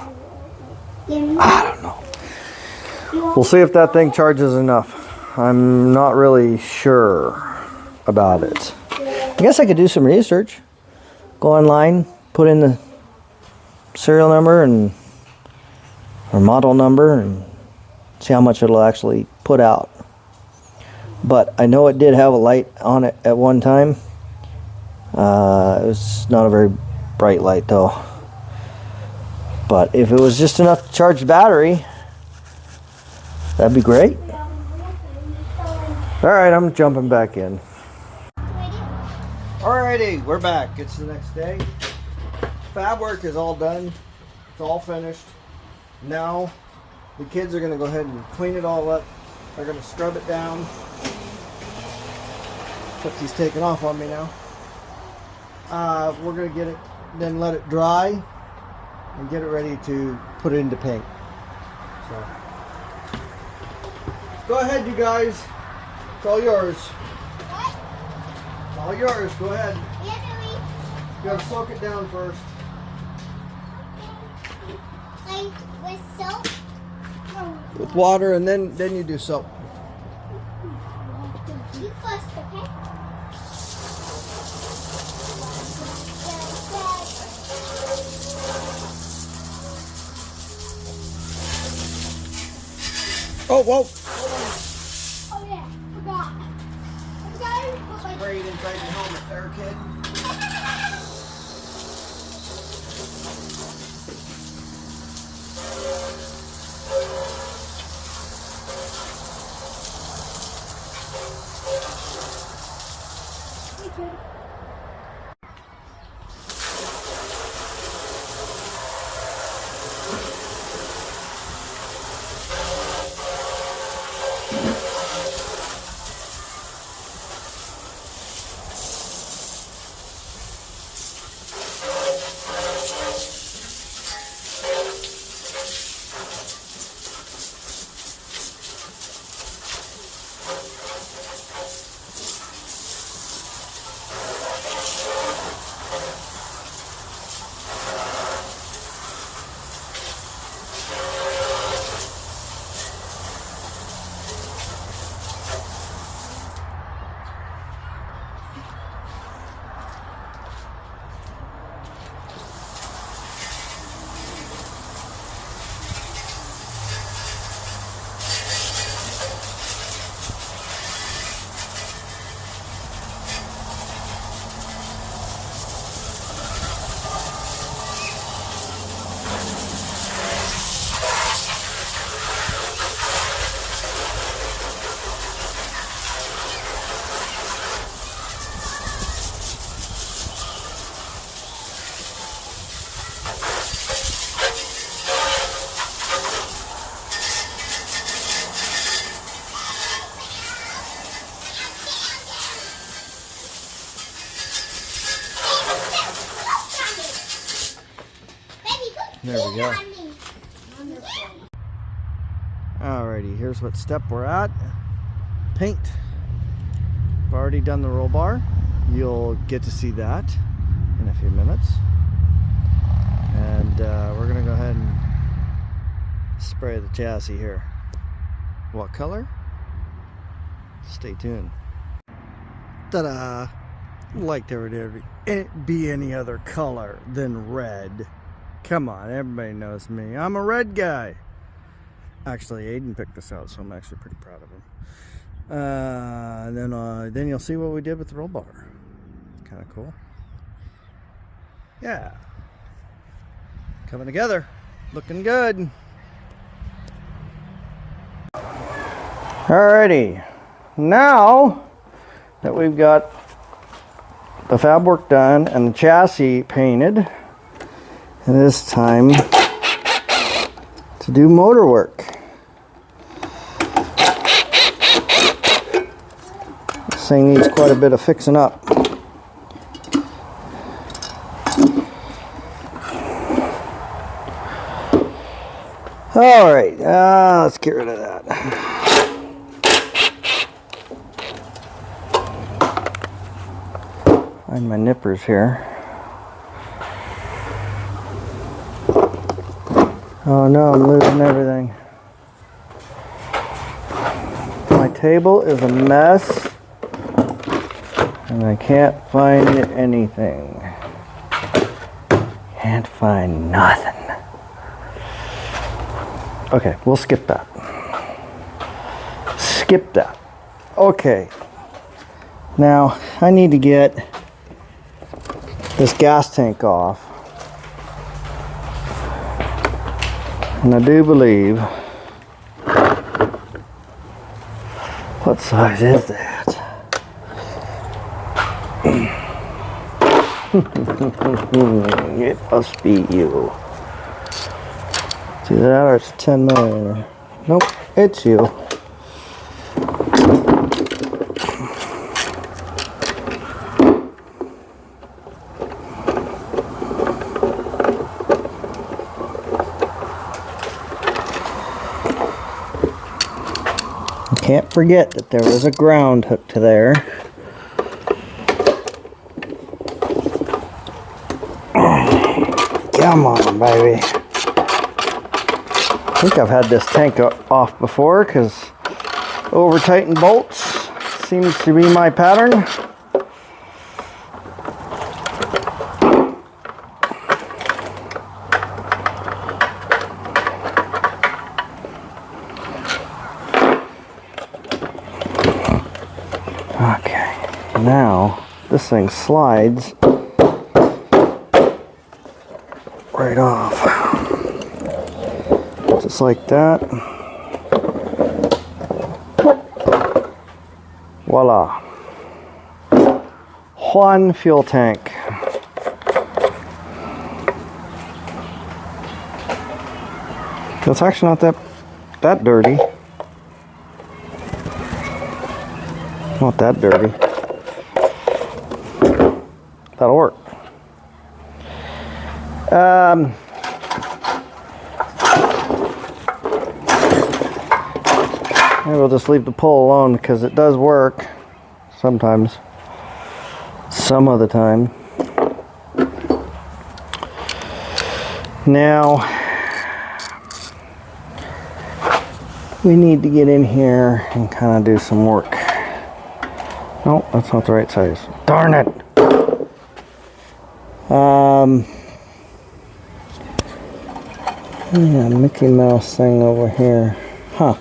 Speaker 1: I don't know. We'll see if that thing charges enough. I'm not really sure about it. I guess I could do some research. Go online, put in the serial number or model number and see how much it'll actually put out. But I know it did have a light on it at one time. It was not a very bright light though. But if it was just enough to charge the battery, that'd be great. Alright, I'm jumping back in. Alrighty, we're back. It's the next day. Fab work is all done. It's all finished. Now, the kids are going to go ahead and clean it all up. They're going to scrub it down. Except he's taking off on me now. We're gonna get it, then let it dry, and get it ready to put it into paint. So, go ahead, you guys. It's all yours.
Speaker 2: What?
Speaker 1: It's all yours. Go ahead.
Speaker 2: Yeah,
Speaker 1: You gotta soak it down first.
Speaker 2: like with soap.
Speaker 1: With water, and then you do soap.
Speaker 2: You first, okay?
Speaker 1: Oh, whoa!
Speaker 2: Oh yeah, forgot. I'm sorry, but like.
Speaker 1: Sprayed inside your helmet there, kid. There we go. Alrighty, here's what step we're at. Paint. I've already done the roll bar. You'll get to see that in a few minutes. And we're gonna go ahead and spray the chassis here. What color? Stay tuned. Ta-da! Like there would be any other color than red. Come on, everybody knows me. I'm a red guy. Actually, Aiden picked this out, so I'm actually pretty proud of him. Then you'll see what we did with the roll bar. Kind of cool. Yeah. Coming together. Looking good. Alrighty. Now that we've got the fab work done and the chassis painted, it is time to do motor work. This thing needs quite a bit of fixing up. Alright, let's get rid of that. Find my nippers here. Oh no, I'm losing everything. My table is a mess and I can't find anything. Can't find nothing. Okay, we'll skip that. Skip that. Okay. Now, I need to get this gas tank off. And I do believe, what size is that? It must be you. See that, or it's a 10 millimeter. Nope, it's you. Can't forget that there was a ground hook to there. Come on, baby. I think I've had this tank off before because over tightened bolts seems to be my pattern. Okay, now this thing slides right off. Just like that. Voila. One fuel tank. It's actually not that dirty. Not that dirty. That'll work. Maybe we'll just leave the pull alone because it does work sometimes. Some of the time. Now we need to get in here and kind of do some work. No, that's not the right size. Darn it! Yeah, Mickey Mouse thing over here. Huh.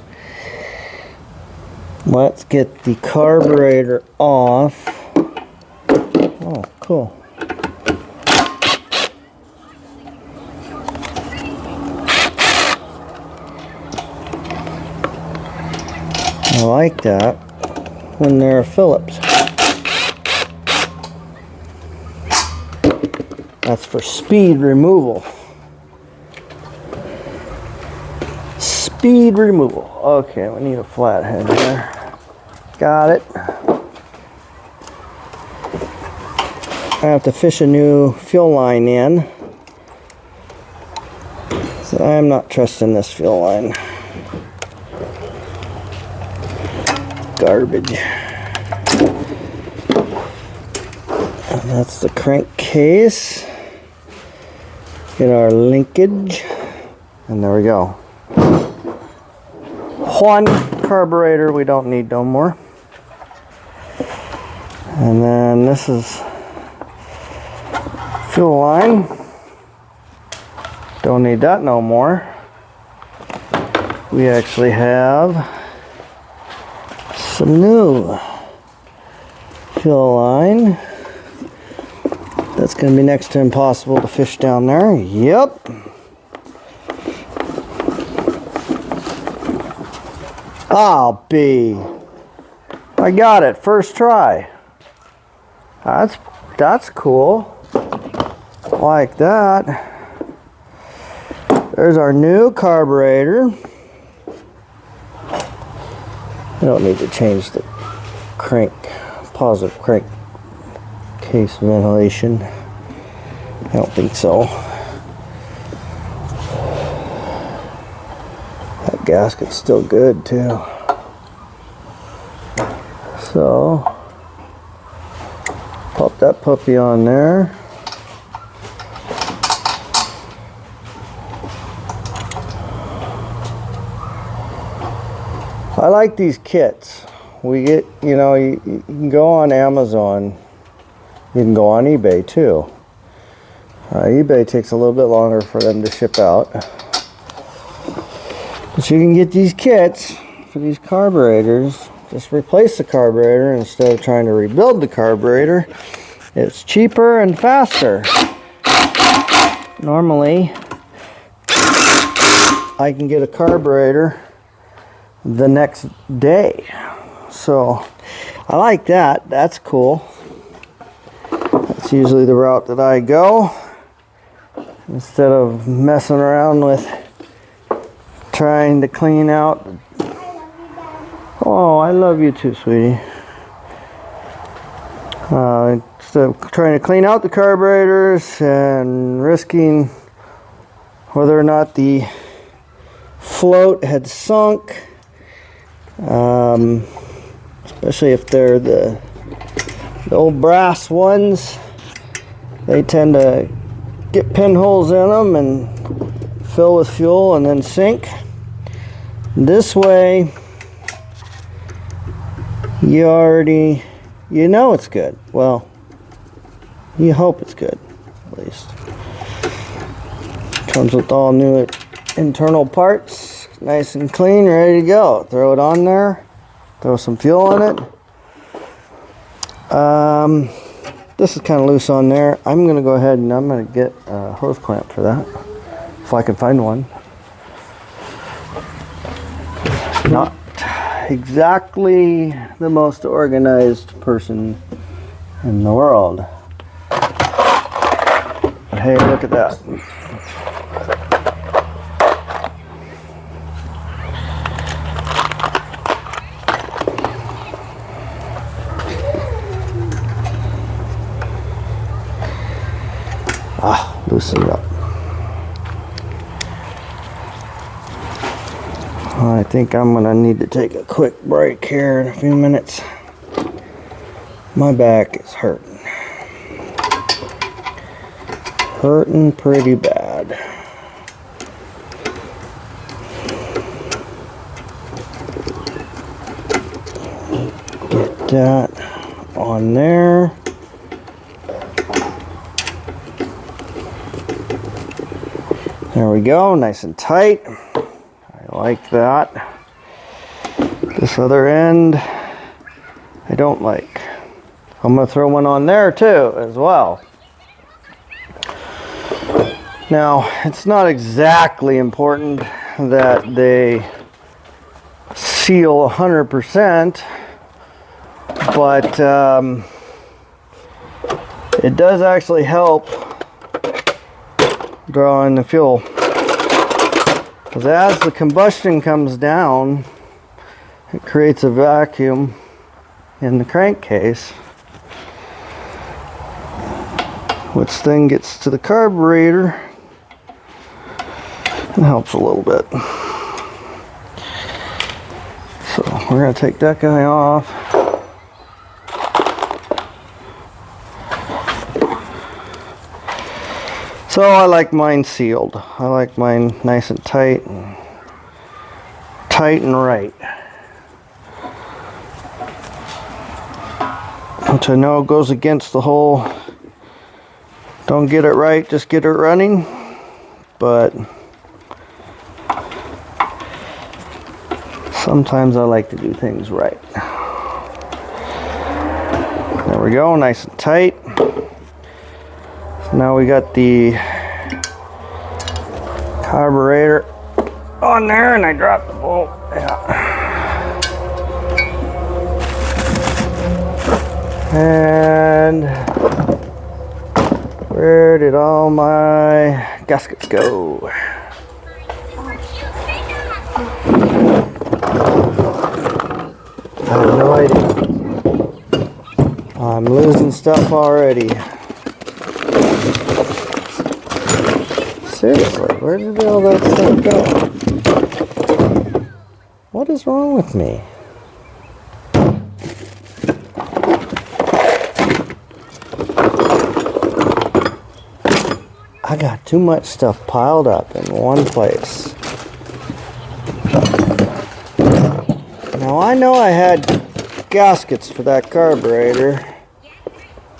Speaker 1: Let's get the carburetor off. Oh, cool. I like that when they're Phillips. That's for speed removal. Speed removal. Okay, we need a flathead there. Got it. I have to fish a new fuel line in. So I'm not trusting this fuel line. Garbage. And that's the crankcase. Get our linkage. And there we go. One carburetor we don't need no more. And then this is fuel line. Don't need that no more. We actually have some new fuel line. That's going to be next to impossible to fish down there. Yep. I'll be. I got it first try. That's cool. Like that. There's our new carburetor. I don't need to change the positive crank case ventilation. I don't think so. That gasket's still good too. So, pop that puppy on there. I like these kits. We get, you can go on Amazon. You can go on eBay too. eBay takes a little bit longer for them to ship out. But you can get these kits for these carburetors. Just replace the carburetor instead of trying to rebuild the carburetor. It's cheaper and faster. Normally, I can get a carburetor the next day. So, I like that. That's cool. That's usually the route that I go. Instead of messing around with trying to clean out. Oh, I love you too, sweetie. Instead of trying to clean out the carburetors and risking whether or not the float had sunk Especially if they're the old brass ones. They tend to get pinholes in them and fill with fuel and then sink. This way, you know it's good. Well, you hope it's good, at least. Comes with all new internal parts, nice and clean, ready to go. Throw it on there, throw some fuel in it. This is kind of loose on there. I'm going to go ahead and I'm going to get a hose clamp for that, if I can find one. Not exactly the most organized person in the world. But hey, look at that. Loosen it up. I think I'm gonna need to take a quick break here in a few minutes. My back is hurting. Hurting pretty bad. Get that on there. There we go, nice and tight. I like that. This other end, I don't like. I'm gonna throw one on there too, as well. Now, it's not exactly important that they seal 100%, but it does actually help drawing the fuel, because as the combustion comes down, it creates a vacuum in the crankcase, which then gets to the carburetor and helps a little bit. So we're going to take that guy off. So I like mine sealed. I like mine nice and tight and right. Which I know goes against the whole don't get it right, just get it running. But sometimes I like to do things right. There we go, nice and tight. Now we got the carburetor on there, and I dropped the bolt. Yeah. And where did all my gaskets go? I have no idea. I'm losing stuff already. Seriously, where did all that stuff go? What is wrong with me? I got too much stuff piled up in one place. Now I know I had gaskets for that carburetor.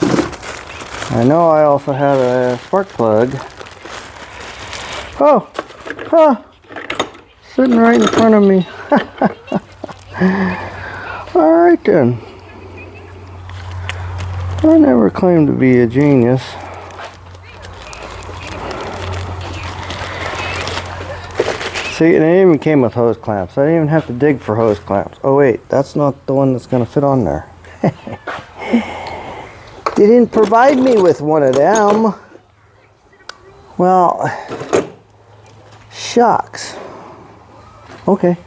Speaker 1: I know I also had a spark plug. Oh, sitting right in front of me. All right then. I never claimed to be a genius. See, and it even came with hose clamps. I didn't even have to dig for hose clamps. Oh wait, that's not the one that's going to fit on there. They didn't provide me with one of them. Well, shucks. Okay.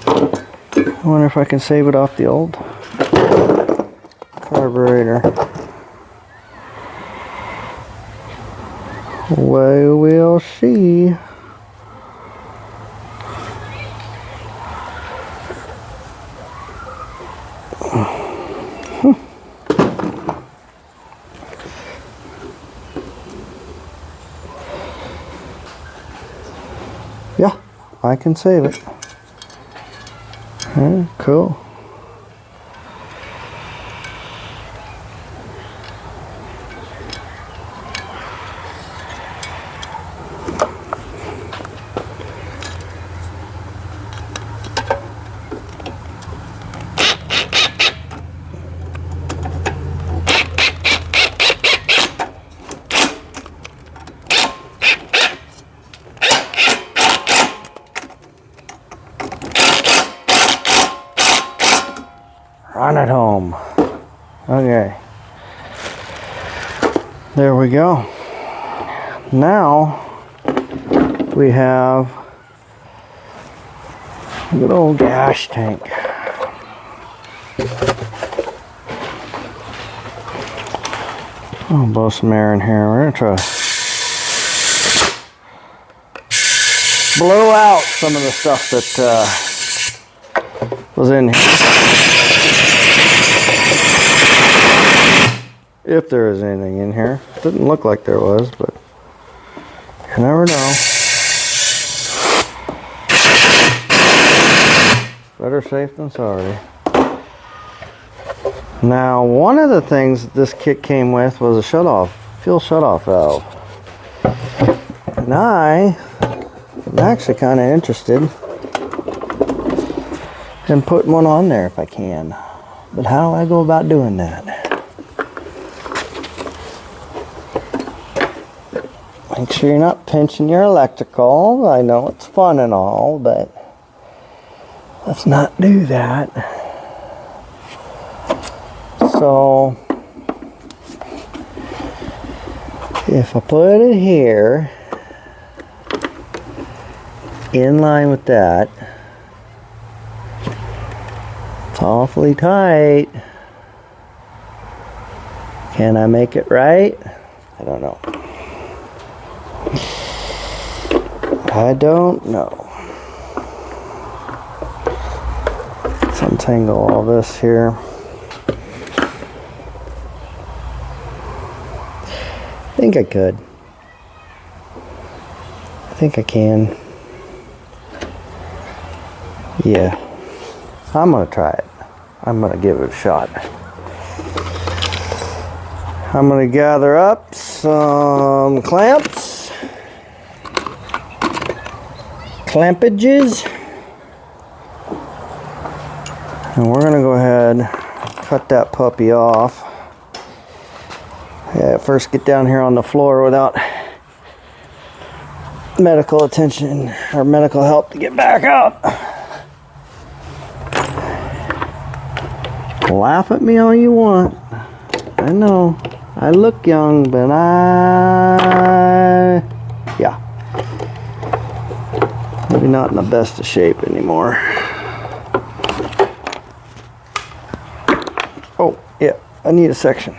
Speaker 1: I wonder if I can save it off the old carburetor. Well, we'll see. Yeah, I can save it. Cool. Run it home. Okay. There we go. Now we have a good old gas tank. I'll blow some air in here. We're gonna try to blow out some of the stuff that was in here. If there is anything in here. Didn't look like there was, but you never know. Better safe than sorry. Now, one of the things this kit came with was a fuel shutoff valve. And I am actually kind of interested in putting one on there if I can. But how do I go about doing that? Make sure you're not pinching your electrical. I know it's fun and all, but let's not do that. So, if I put it here, in line with that, it's awfully tight. Can I make it right? I don't know. I don't know. Let's untangle all this here. I think I could. I think I can. Yeah. I'm gonna try it. I'm gonna give it a shot. I'm gonna gather up some clamps. Clampages. And we're gonna go ahead and cut that puppy off. Yeah, first get down here on the floor without medical attention or medical help to get back up. Laugh at me all you want. I know I look young, but yeah, maybe not in the best of shape anymore. Oh yeah, I need a section.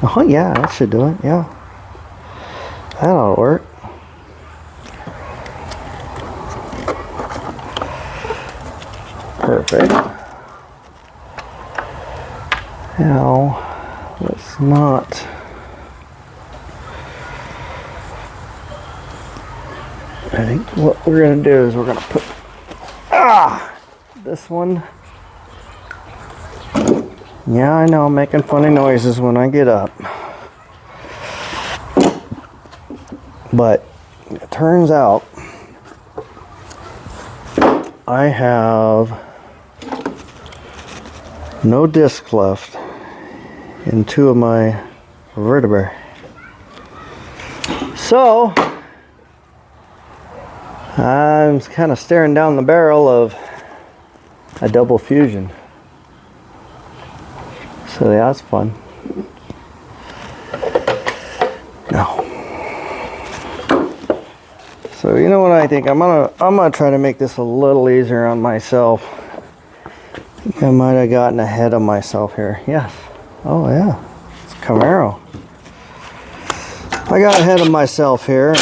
Speaker 1: Oh yeah, that should do it. Yeah, that'll work. Perfect. Now, let's not. I think what we're going to do is we're going to put this one. Yeah, I know, I'm making funny noises when I get up. But it turns out I have no disc left in two of my vertebrae. So I'm kind of staring down the barrel of a double fusion. So yeah, that's fun. No. So you know what I think? I'm gonna try to make this a little easier on myself. I think I might have gotten ahead of myself here. Yes. Oh yeah. It's Camaro. I got ahead of myself here.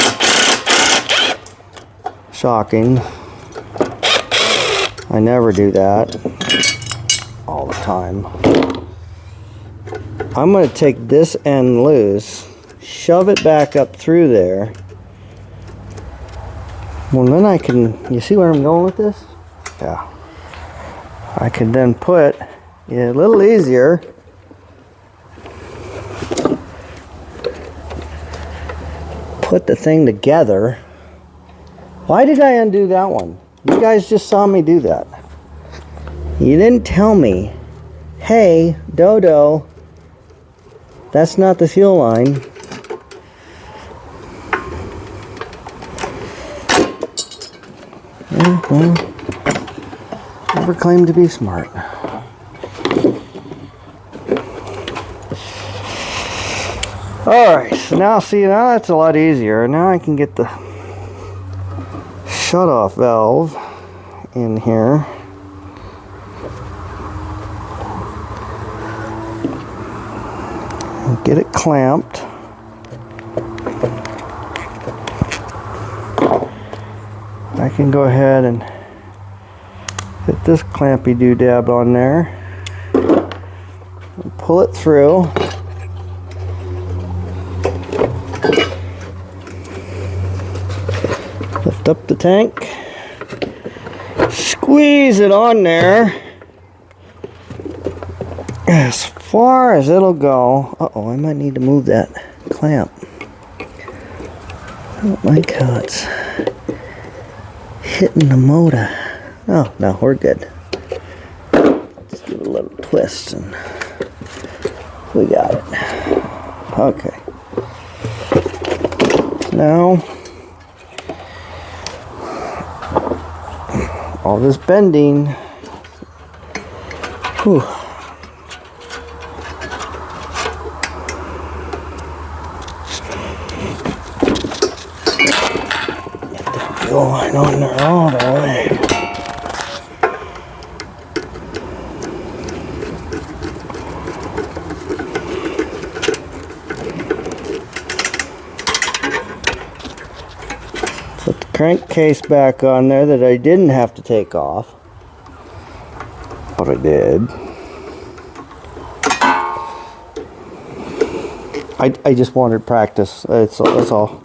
Speaker 1: Shocking. I I never do that all the time. I'm going to take this end loose, shove it back up through there. Well, then I can, you see where I'm going with this? Yeah. I can then put, a little easier, put the thing together. Why did I undo that one? You guys just saw me do that. You didn't tell me, hey, Dodo, that's not the fuel line. Well, never claimed to be smart. Alright, so now see, now that's a lot easier. Now I can get the shut-off valve in here. And get it clamped. I can go ahead and put this clampy doodab on there and pull it through. Lift up the tank, squeeze it on there as far as it'll go. Uh-oh, I might need to move that clamp. I don't like how it's hitting the motor. Oh, no, we're good. Just give it a little twist and we got it. Okay. Now, all this bending. Whew. Going on there all the way. Put the crankcase back on there that I didn't have to take off, but I did. I just wanted practice. That's all.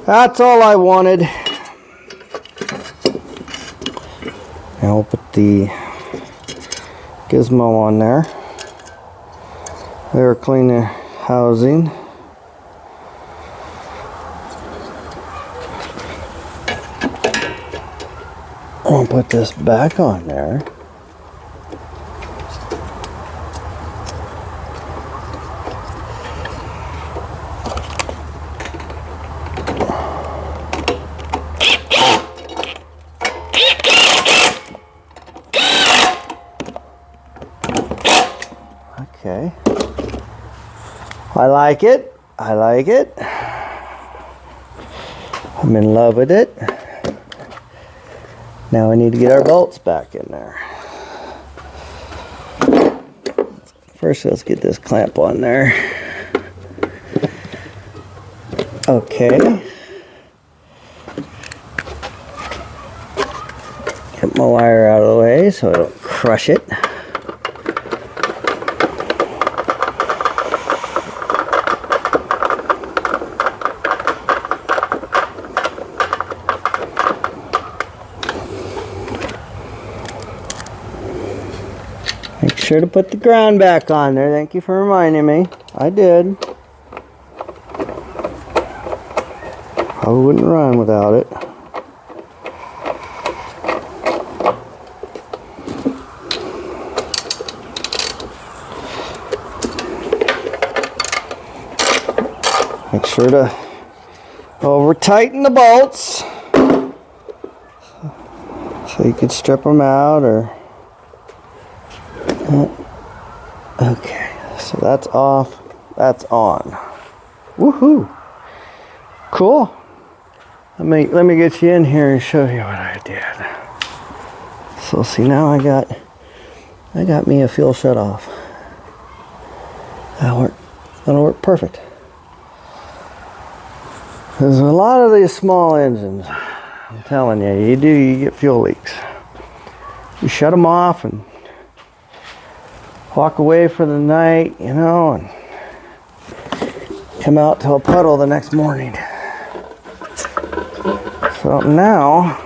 Speaker 1: That's all I wanted. Now we'll put the gizmo on there. Air cleaner housing. I'll put this back on there. Okay. I like it. I like it. I'm in love with it. Now we need to get our bolts back in there. First, let's get this clamp on there. Okay. Get my wire out of the way so I don't crush it. Make sure to put the ground back on there. Thank you for reminding me. I did. I wouldn't run without it. Make sure to over tighten the bolts so you can strip them out or. Okay, so that's off, that's on. Woohoo! Cool. Let me get you in here and show you what I did. So see, now I got me a fuel shut off. That'll work perfect. There's a lot of these small engines. I'm telling you, you get fuel leaks. you shut them off and walk away for the night, you know, and come out to a puddle the next morning. So now,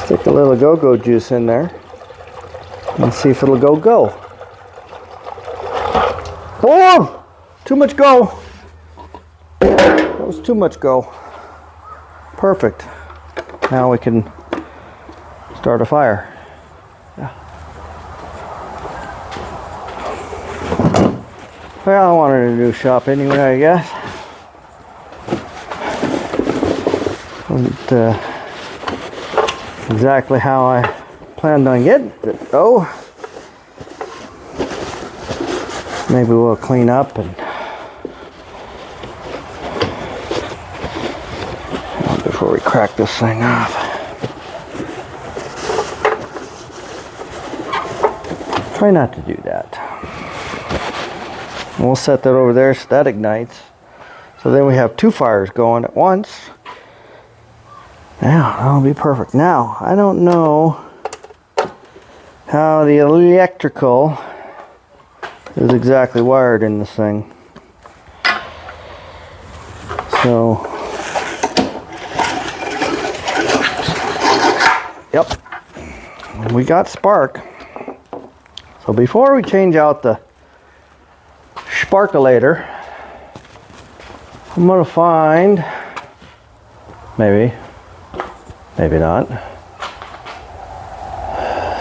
Speaker 1: stick a little go-go juice in there and see if it'll go. Oh, too much go. That was too much go. Perfect. Now we can start a fire. Yeah. Well, I wanted a new shop anyway, I guess. Wasn't exactly how I planned on getting it, though. Maybe we'll clean up and before we crack this thing off. Try not to do that. And we'll set that over there so that ignites. So then we have two fires going at once. Yeah, that'll be perfect. Now, I don't know how the electrical is exactly wired in this thing. So, yep, we got spark. So before we change out the sparkulator, I'm gonna find, maybe not,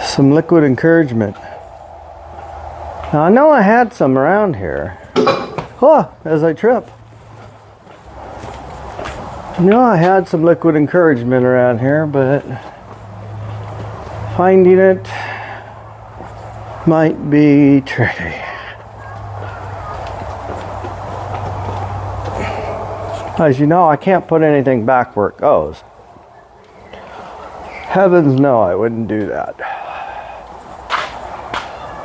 Speaker 1: some liquid encouragement. Now I know I had some around here. Oh, as I trip. I know I had some liquid encouragement around here, but finding it might be tricky. As you know, I can't put anything back where it goes. Heavens no, I wouldn't do that.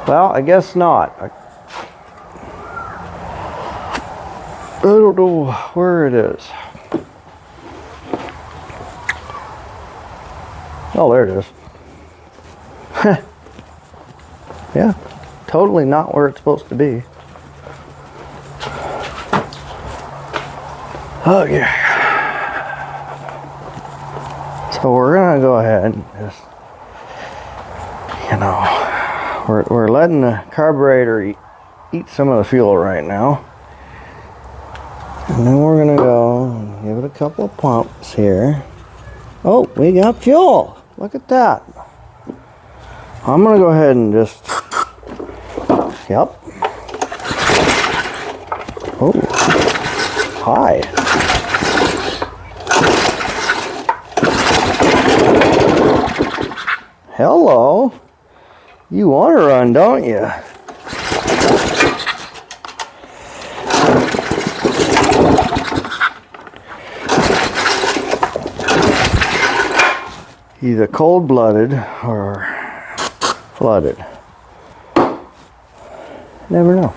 Speaker 1: Well, I guess not. I don't know where it is. Oh, there it is. Yeah, totally not where it's supposed to be. Okay. So we're gonna go ahead and just, you know, we're letting the carburetor eat some of the fuel right now. And then we're gonna go and give it a couple of pumps here. Oh, we got fuel. Look at that. I'm gonna go ahead and just, yep. Oh, hi. Hello. You want to run, don't you? Either cold-blooded or flooded. Never know.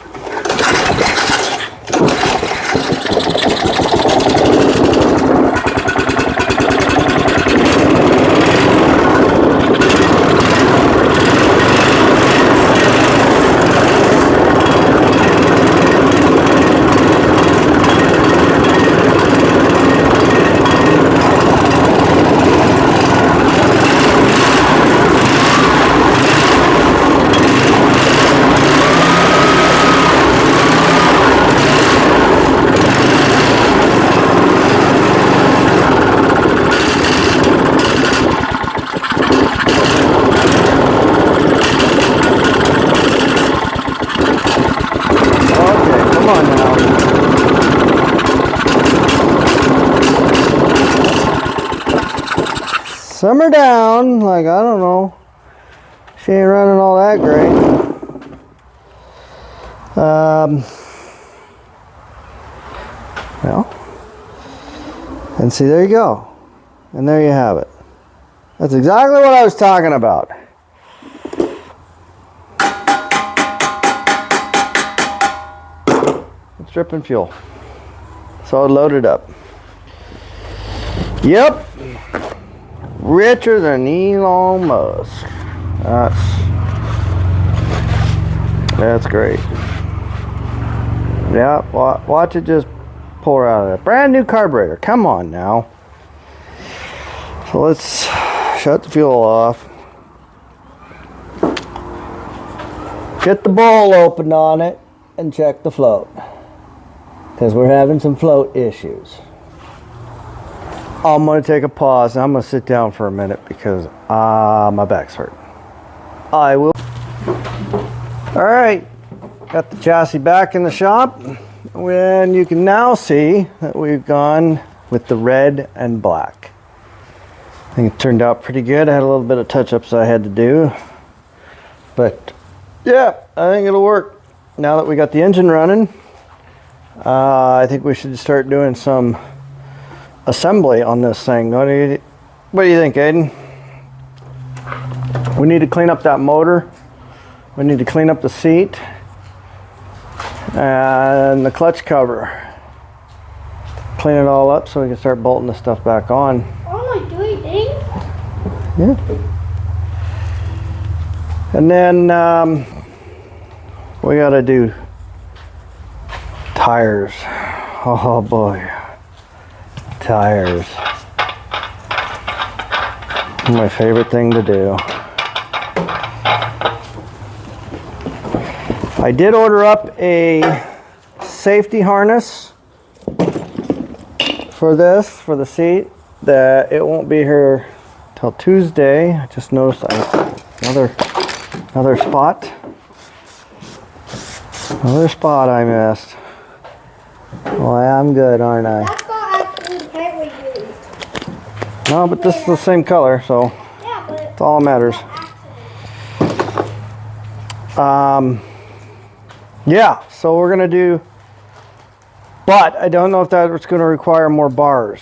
Speaker 1: Simmer down, like, I don't know. She ain't running all that great. Well, and see, there you go. And there you have it. That's exactly what I was talking about. It's dripping fuel. So load it up. Yep. Richer than Elon Musk. That's great. Yeah, watch it just pour out of that. Brand new carburetor. Come on now. So let's shut the fuel off. Get the bowl opened on it and check the float. Because we're having some float issues. I'm going to take a pause and I'm going to sit down for a minute because my back's hurt. I will. Alright, got the chassis back in the shop. And you can now see that we've gone with the red and black. I think it turned out pretty good. I had a little bit of touch-ups I had to do. But yeah, I think it'll work. Now that we got the engine running, I think we should start doing some assembly on this thing. What do you think, Aiden? We need to clean up that motor. We need to clean up the seat and the clutch cover. Clean it all up so we can start bolting the stuff back on.
Speaker 2: Oh, am I doing things?
Speaker 1: Yeah. And then we gotta do tires. Oh boy. Tires. My favorite thing to do. I did order up a safety harness for this, for the seat. That it won't be here till Tuesday. I just noticed another spot. Another spot I missed. Well, I'm good, aren't I?
Speaker 2: That's not actually the paint we used.
Speaker 1: No, but this is the same color, so
Speaker 2: Yeah, but
Speaker 1: it's all that matters. Yeah, so we're gonna do, but I don't know if that's gonna require more bars.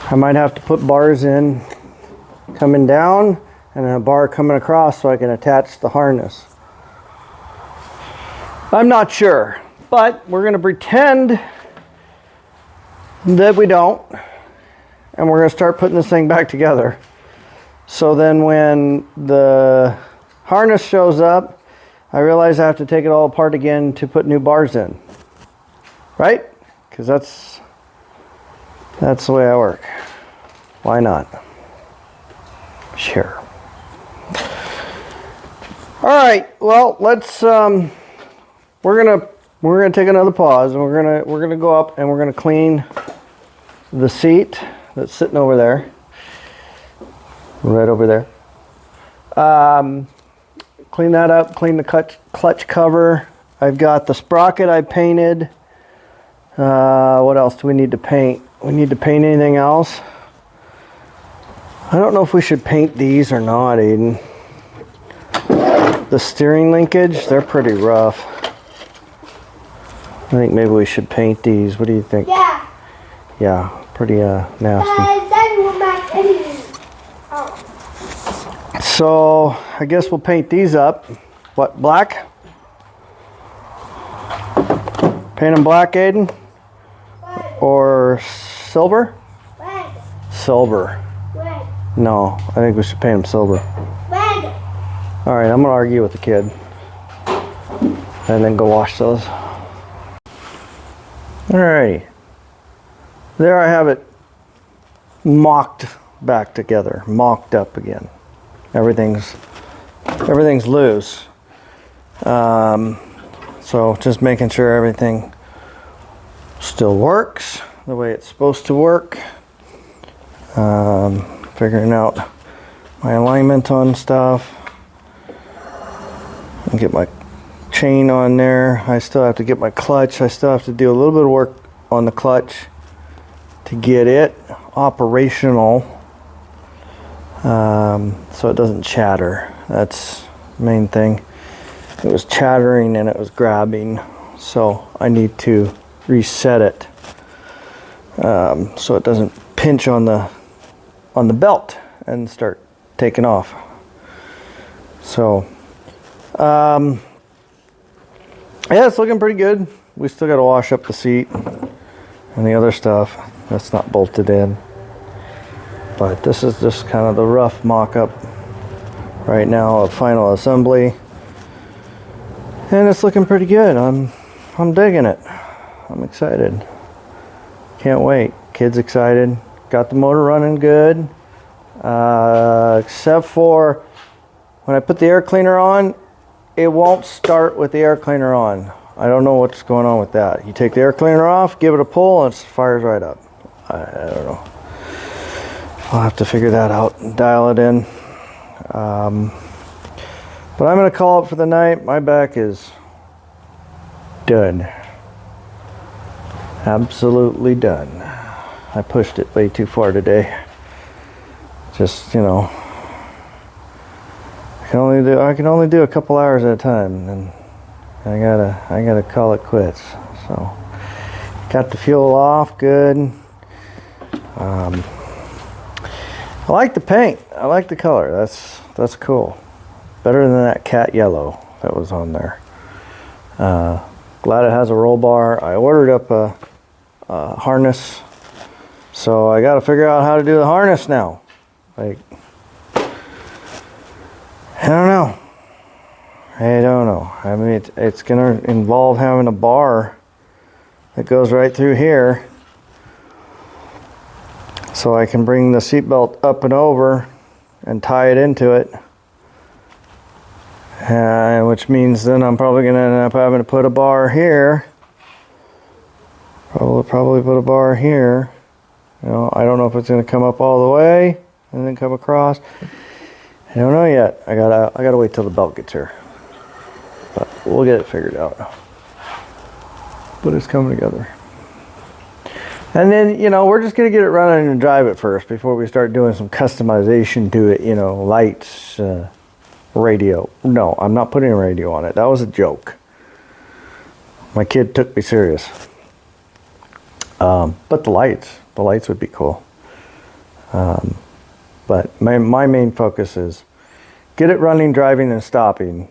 Speaker 1: I might have to put bars in coming down and then a bar coming across so I can attach the harness. I'm not sure, but we're gonna pretend that we don't, and we're gonna start putting this thing back together. So then when the harness shows up, I realize I have to take it all apart again to put new bars in. Right? Because that's the way I work. Why not? Sure. All right. Well, let's we're gonna take another pause, and we're gonna go up and we're gonna clean the seat that's sitting over there, right over there. Clean that up, clean the clutch cover. I've got the sprocket I painted. What else do we need to paint? We need to paint anything else? I don't know if we should paint these or not, Aiden. The steering linkage, they're pretty rough. I think maybe we should paint these. What do you think?
Speaker 2: yeah.
Speaker 1: Yeah, pretty nasty.
Speaker 2: Then we'll match anything. Oh.
Speaker 1: So I guess we'll paint these up. What, black? Paint them black, Aiden?
Speaker 2: Red.
Speaker 1: Or silver?
Speaker 2: Red.
Speaker 1: Silver.
Speaker 2: Red.
Speaker 1: No, I think we should paint them silver.
Speaker 2: Red.
Speaker 1: All right, I'm gonna argue with the kid and then go wash those. All right, there I have it mocked back together, mocked up again. Everything's loose. So just making sure everything still works the way it's supposed to work. Figuring out my alignment on stuff. And get my chain on there. I still have to get my clutch. I still have to do a little bit of work on the clutch to get it operational. So it doesn't chatter. That's the main thing. It was chattering and it was grabbing, so I need to reset it so it doesn't pinch on the belt and start taking off. So yeah, it's looking pretty good. we still got to wash up the seat and the other stuff. That's not bolted in. But this is just kind of the rough mock-up right now of final assembly. And it's looking pretty good. I'm digging it. I'm excited. Can't wait. Kids excited. Got the motor running good. Except for when I put the air cleaner on, it won't start with the air cleaner on. I don't know what's going on with that. You take the air cleaner off, give it a pull, and it fires right up. I don't know. I'll have to figure that out and dial it in. But I'm going to call it for the night. My back is done. Absolutely done. I pushed it way too far today. Just, you know, I can only do a couple hours at a time, and I gotta call it quits. So got the fuel off good. I like the paint. I like the color. That's cool. Better than that cat yellow that was on there. Glad it has a roll bar. I ordered up a harness, so I got to figure out how to do the harness now. Like, I don't know. I mean, it's gonna involve having a bar that goes right through here, so I can bring the seatbelt up and over and tie it into it. Which means then I'm probably going to end up having to put a bar here. Probably put a bar here. You know, I don't know if it's going to come up all the way and then come across. I don't know yet. I gotta wait till the belt gets here. But we'll get it figured out. But it's coming together. And then, you know, we're just going to get it running and drive it first before we start doing some customization to it, you know, lights, radio. No, I'm not putting a radio on it. That was a joke. My kid took me serious. But the lights would be cool. But my main focus is get it running, driving, and stopping,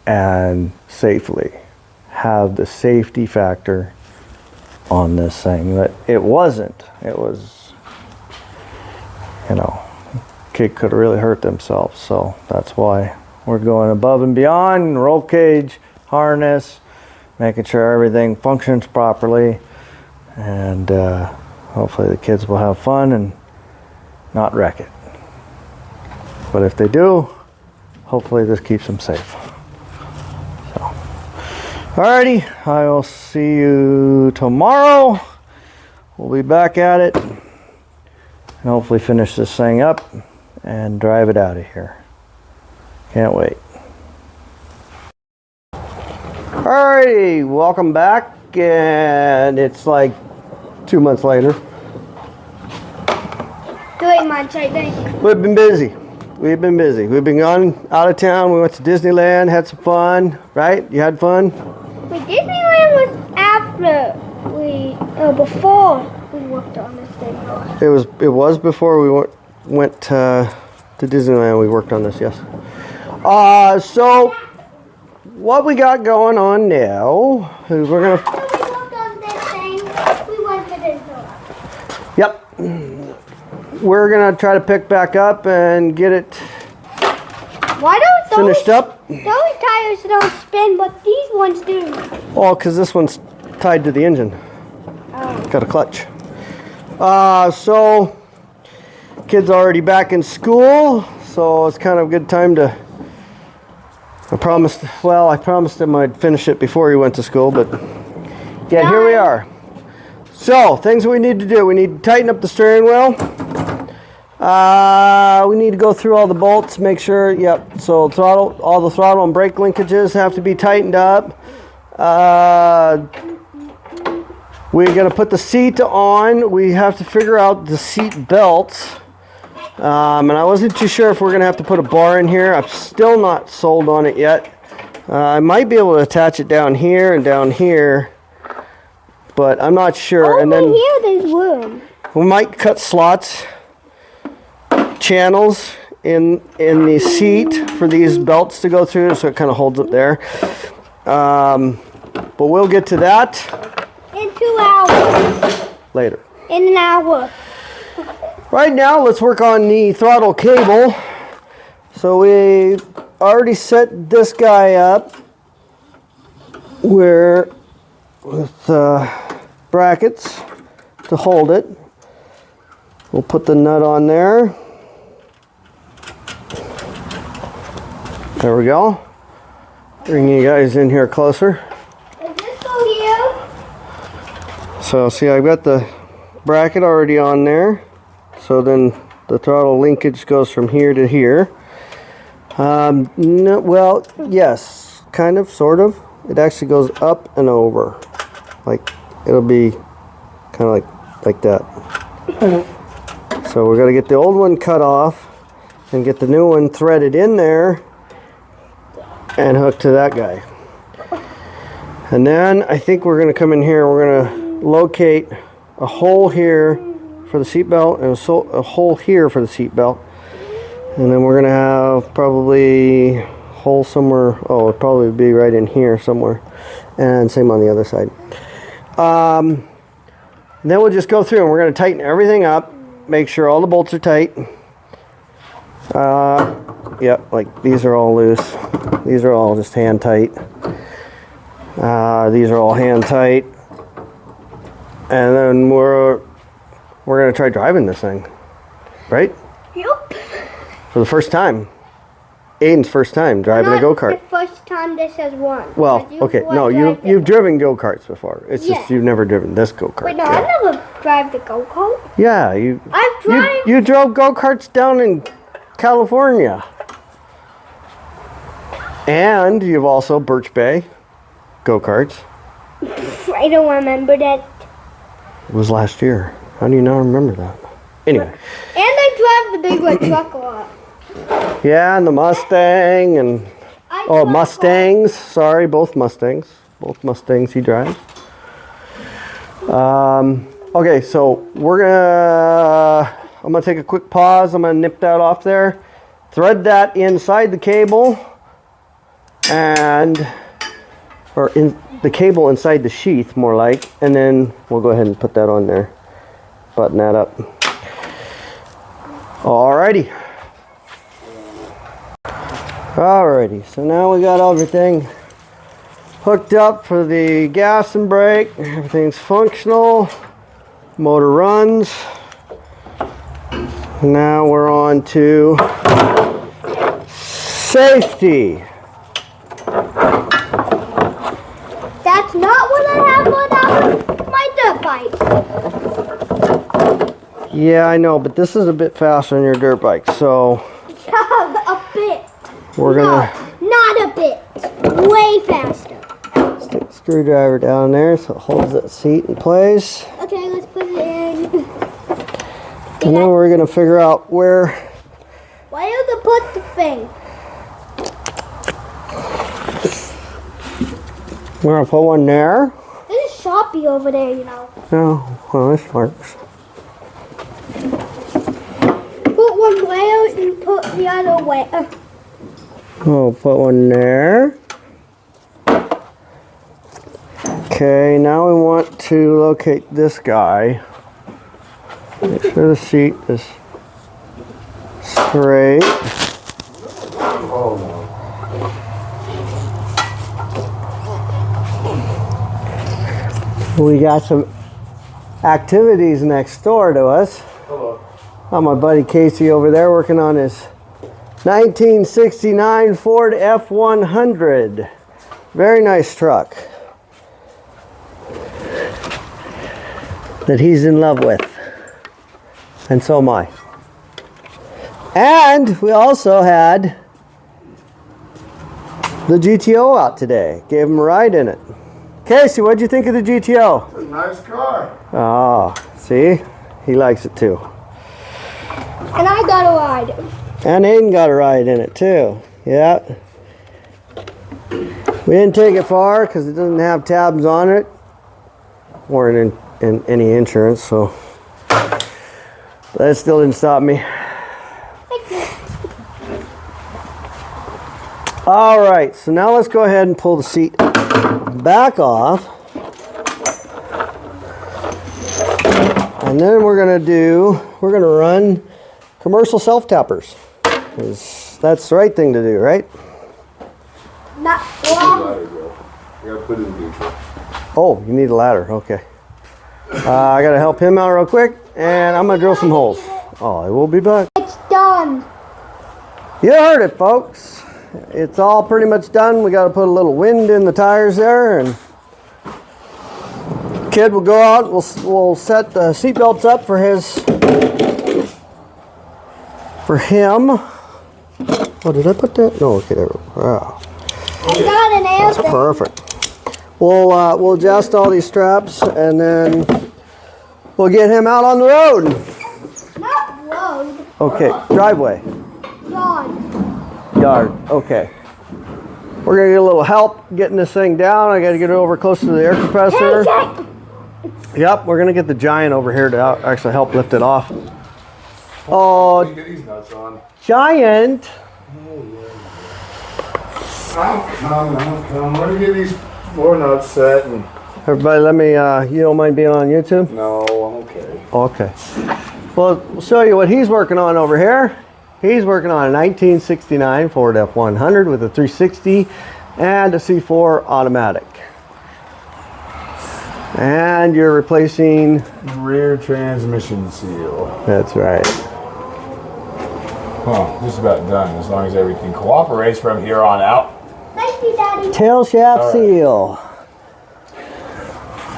Speaker 1: and safely. Have the safety factor on this thing that it wasn't. It was, you know, kid could have really hurt themselves. So that's why we're going above and beyond. Roll cage, harness, making sure everything functions properly, and hopefully the kids will have fun and not wreck it. But if they do, hopefully this keeps them safe. So, alrighty, I will see you tomorrow. We'll be back at it and hopefully finish this thing up and drive it out of here. Can't wait. Alrighty, welcome back, and it's like 2 months later.
Speaker 2: 3 months, I think.
Speaker 1: We've been busy. We've been gone out of town. We went to Disneyland, had some fun, right? You had fun?
Speaker 2: But Disneyland was after before we worked on this thing.
Speaker 1: It was before we went to Disneyland. We worked on this, yes. So what we got going on now is we're gonna.
Speaker 2: After we worked on this thing, we went to Disneyland.
Speaker 1: Yep. We're gonna try to pick back up and get it
Speaker 2: Why don't
Speaker 1: finished up.
Speaker 2: Those tires don't spin, but these ones do.
Speaker 1: Oh, because this one's tied to the engine.
Speaker 2: Oh.
Speaker 1: Got a clutch. So kids already back in school, so it's kind of a good time to. I promised him I'd finish it before he went to school, but yeah, here we are. So, things we need to do. We need to tighten up the steering wheel. We need to go through all the bolts, make sure, yep, so all the throttle and brake linkages have to be tightened up. We're going to put the seat on. We have to figure out the seat belts. And I wasn't too sure if we're going to have to put a bar in here. I'm still not sold on it yet. I might be able to attach it down here and down here, but I'm not sure. And then
Speaker 2: here there's room.
Speaker 1: We might cut slots, channels in the seat for these belts to go through, so it kind of holds up there. But we'll get to that
Speaker 2: In 2 hours.
Speaker 1: later.
Speaker 2: In an hour.
Speaker 1: Right now, let's work on the throttle cable. So we already set this guy up with brackets to hold it. We'll put the nut on there. There we go. Bring you guys in here closer.
Speaker 2: Does this go here?
Speaker 1: So see, I've got the bracket already on there. So then the throttle linkage goes from here to here. No, well, yes, kind of, sort of. It actually goes up and over. Like, it'll be kind of like that. So we're going to get the old one cut off and get the new one threaded in there and hooked to that guy. And then I think we're going to come in here and we're going to locate a hole here for the seat belt and a hole here for the seat belt. And then we're going to have probably a hole somewhere. Oh, it'll probably be right in here somewhere. And same on the other side. Then we'll just go through and we're going to tighten everything up. Make sure all the bolts are tight. Yep, like these are all loose. These are all just hand tight. These are all hand tight. And then we're going to try driving this thing. Right?
Speaker 2: Yep.
Speaker 1: For the first time. Aiden's first time driving a go-kart.
Speaker 2: The first time this has won.
Speaker 1: Well, okay, no, you've driven go-karts before. It's just
Speaker 2: Yes.
Speaker 1: you've never driven this go-kart.
Speaker 2: Wait, no,
Speaker 1: yet.
Speaker 2: I never drive the go-kart.
Speaker 1: Yeah,
Speaker 2: I've drive.
Speaker 1: you drove go-karts down in California. And you've also Birch Bay go-karts.
Speaker 2: I don't remember that.
Speaker 1: It was last year. How do you not remember that? Anyway.
Speaker 2: And I drive the big red truck a lot.
Speaker 1: Yeah, and the Mustang and Mustangs. Sorry, both Mustangs. Both Mustangs he drives. Okay, so I'm gonna take a quick pause. I'm gonna nip that off there. Thread that inside the cable or in the cable inside the sheath, more like, and then we'll go ahead and put that on there. Button that up. Alrighty. Alrighty, so now we got everything hooked up for the gas and brake. Everything's functional. Motor runs. Now we're on to safety.
Speaker 2: That's not what I have on my dirt bike.
Speaker 1: Yeah, I know, but this is a bit faster than your dirt bike, so
Speaker 2: A bit.
Speaker 1: we're gonna
Speaker 2: No, not a bit. Way faster.
Speaker 1: stick the screwdriver down there so it holds that seat in place.
Speaker 2: Okay, let's put it in.
Speaker 1: And then we're gonna figure out where.
Speaker 2: Where to put the thing?
Speaker 1: We're gonna put one there.
Speaker 2: There's a Sharpie over there, you know.
Speaker 1: Oh, well, this works.
Speaker 2: Put one where and put the other way.
Speaker 1: We'll put one there. Okay, now we want to locate this guy. Make sure the seat is straight. We got some activities next door to us.
Speaker 3: Hello.
Speaker 1: My buddy Casey over there working on his 1969 Ford F100. Very nice truck that he's in love with. And so am I. And we also had the GTO out today. Gave him a ride in it. Casey, what'd you think of the GTO?
Speaker 3: It's a nice car.
Speaker 1: Oh, see? He likes it too.
Speaker 2: And I got a ride.
Speaker 1: And Aiden got a ride in it too. Yeah. We didn't take it far because it doesn't have tabs on it or in any insurance, so that still didn't stop me. All right, so now let's go ahead and pull the seat back off. And then we're gonna run commercial self-tappers. 'Cause that's the right thing to do, right?
Speaker 2: Not well.
Speaker 3: You gotta put it in neutral.
Speaker 1: Oh, you need a ladder, okay. I gotta help him out real quick, and I'm gonna drill some holes. Oh, I will be back.
Speaker 2: It's done.
Speaker 1: You heard it, folks. It's all pretty much done. We gotta put a little wind in the tires there, and kid will go out. We'll set the seat belts up for him. Oh, did I put that? No, okay, there we go. Wow.
Speaker 2: I got an
Speaker 1: That's
Speaker 2: answer.
Speaker 1: perfect. We'll adjust all these straps, and then we'll get him out on the road.
Speaker 2: Not road.
Speaker 1: Okay, driveway.
Speaker 2: Yard.
Speaker 1: Yard, okay. We're gonna get a little help getting this thing down. I gotta get it over close to the air compressor.
Speaker 2: Hey,
Speaker 1: Yep, we're gonna get the Giant over here to actually help lift it off. Oh,
Speaker 3: Get these nuts on.
Speaker 1: Giant!
Speaker 3: I'm coming. Let me get these floor nuts set. And
Speaker 1: Everybody, let me, you don't mind being on YouTube?
Speaker 3: no, I'm okay.
Speaker 1: Okay. Well, we'll show you what he's working on over here. He's working on a 1969 Ford F100 with a 360 and a C4 automatic. And you're replacing,
Speaker 3: Rear transmission seal.
Speaker 1: that's right.
Speaker 3: Huh, just about done. As long as everything cooperates from here on out.
Speaker 2: thank you, Daddy.
Speaker 1: Tail shaft
Speaker 3: All right.
Speaker 1: seal.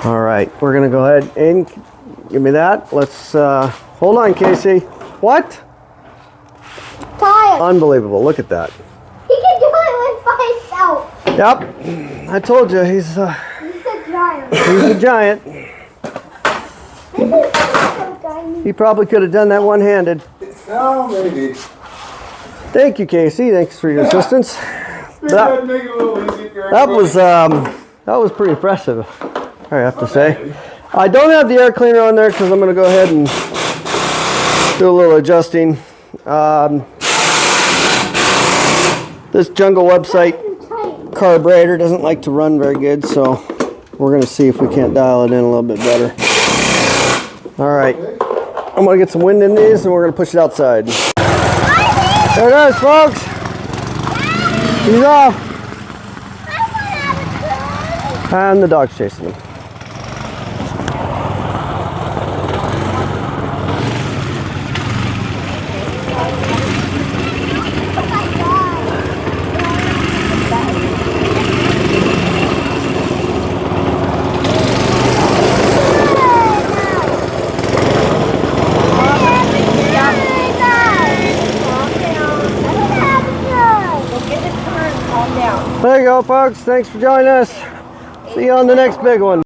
Speaker 1: All right, we're gonna go ahead and give me that. Let's, hold on, Casey. What?
Speaker 2: Tire.
Speaker 1: Unbelievable, look at that.
Speaker 2: He can do it by himself.
Speaker 1: Yep, I told you, he's
Speaker 2: He's a giant.
Speaker 1: a giant.
Speaker 2: He's so tiny.
Speaker 1: He probably could have done that one-handed.
Speaker 3: No, maybe.
Speaker 1: Thank you, Casey. Thanks for your assistance. That,
Speaker 3: Make it a little easier.
Speaker 1: that was pretty impressive, I have to say. I don't have the air cleaner on there because I'm going to go ahead and do a little adjusting. This Jungle website
Speaker 2: Tight.
Speaker 1: carburetor doesn't like to run very good, so we're going to see if we can't dial it in a little bit better. All right, I'm going to get some wind in these and we're going to push it outside. There it is, folks. He's off. And the dog's chasing him. There you go, folks. Thanks for joining us. See you on the next big one.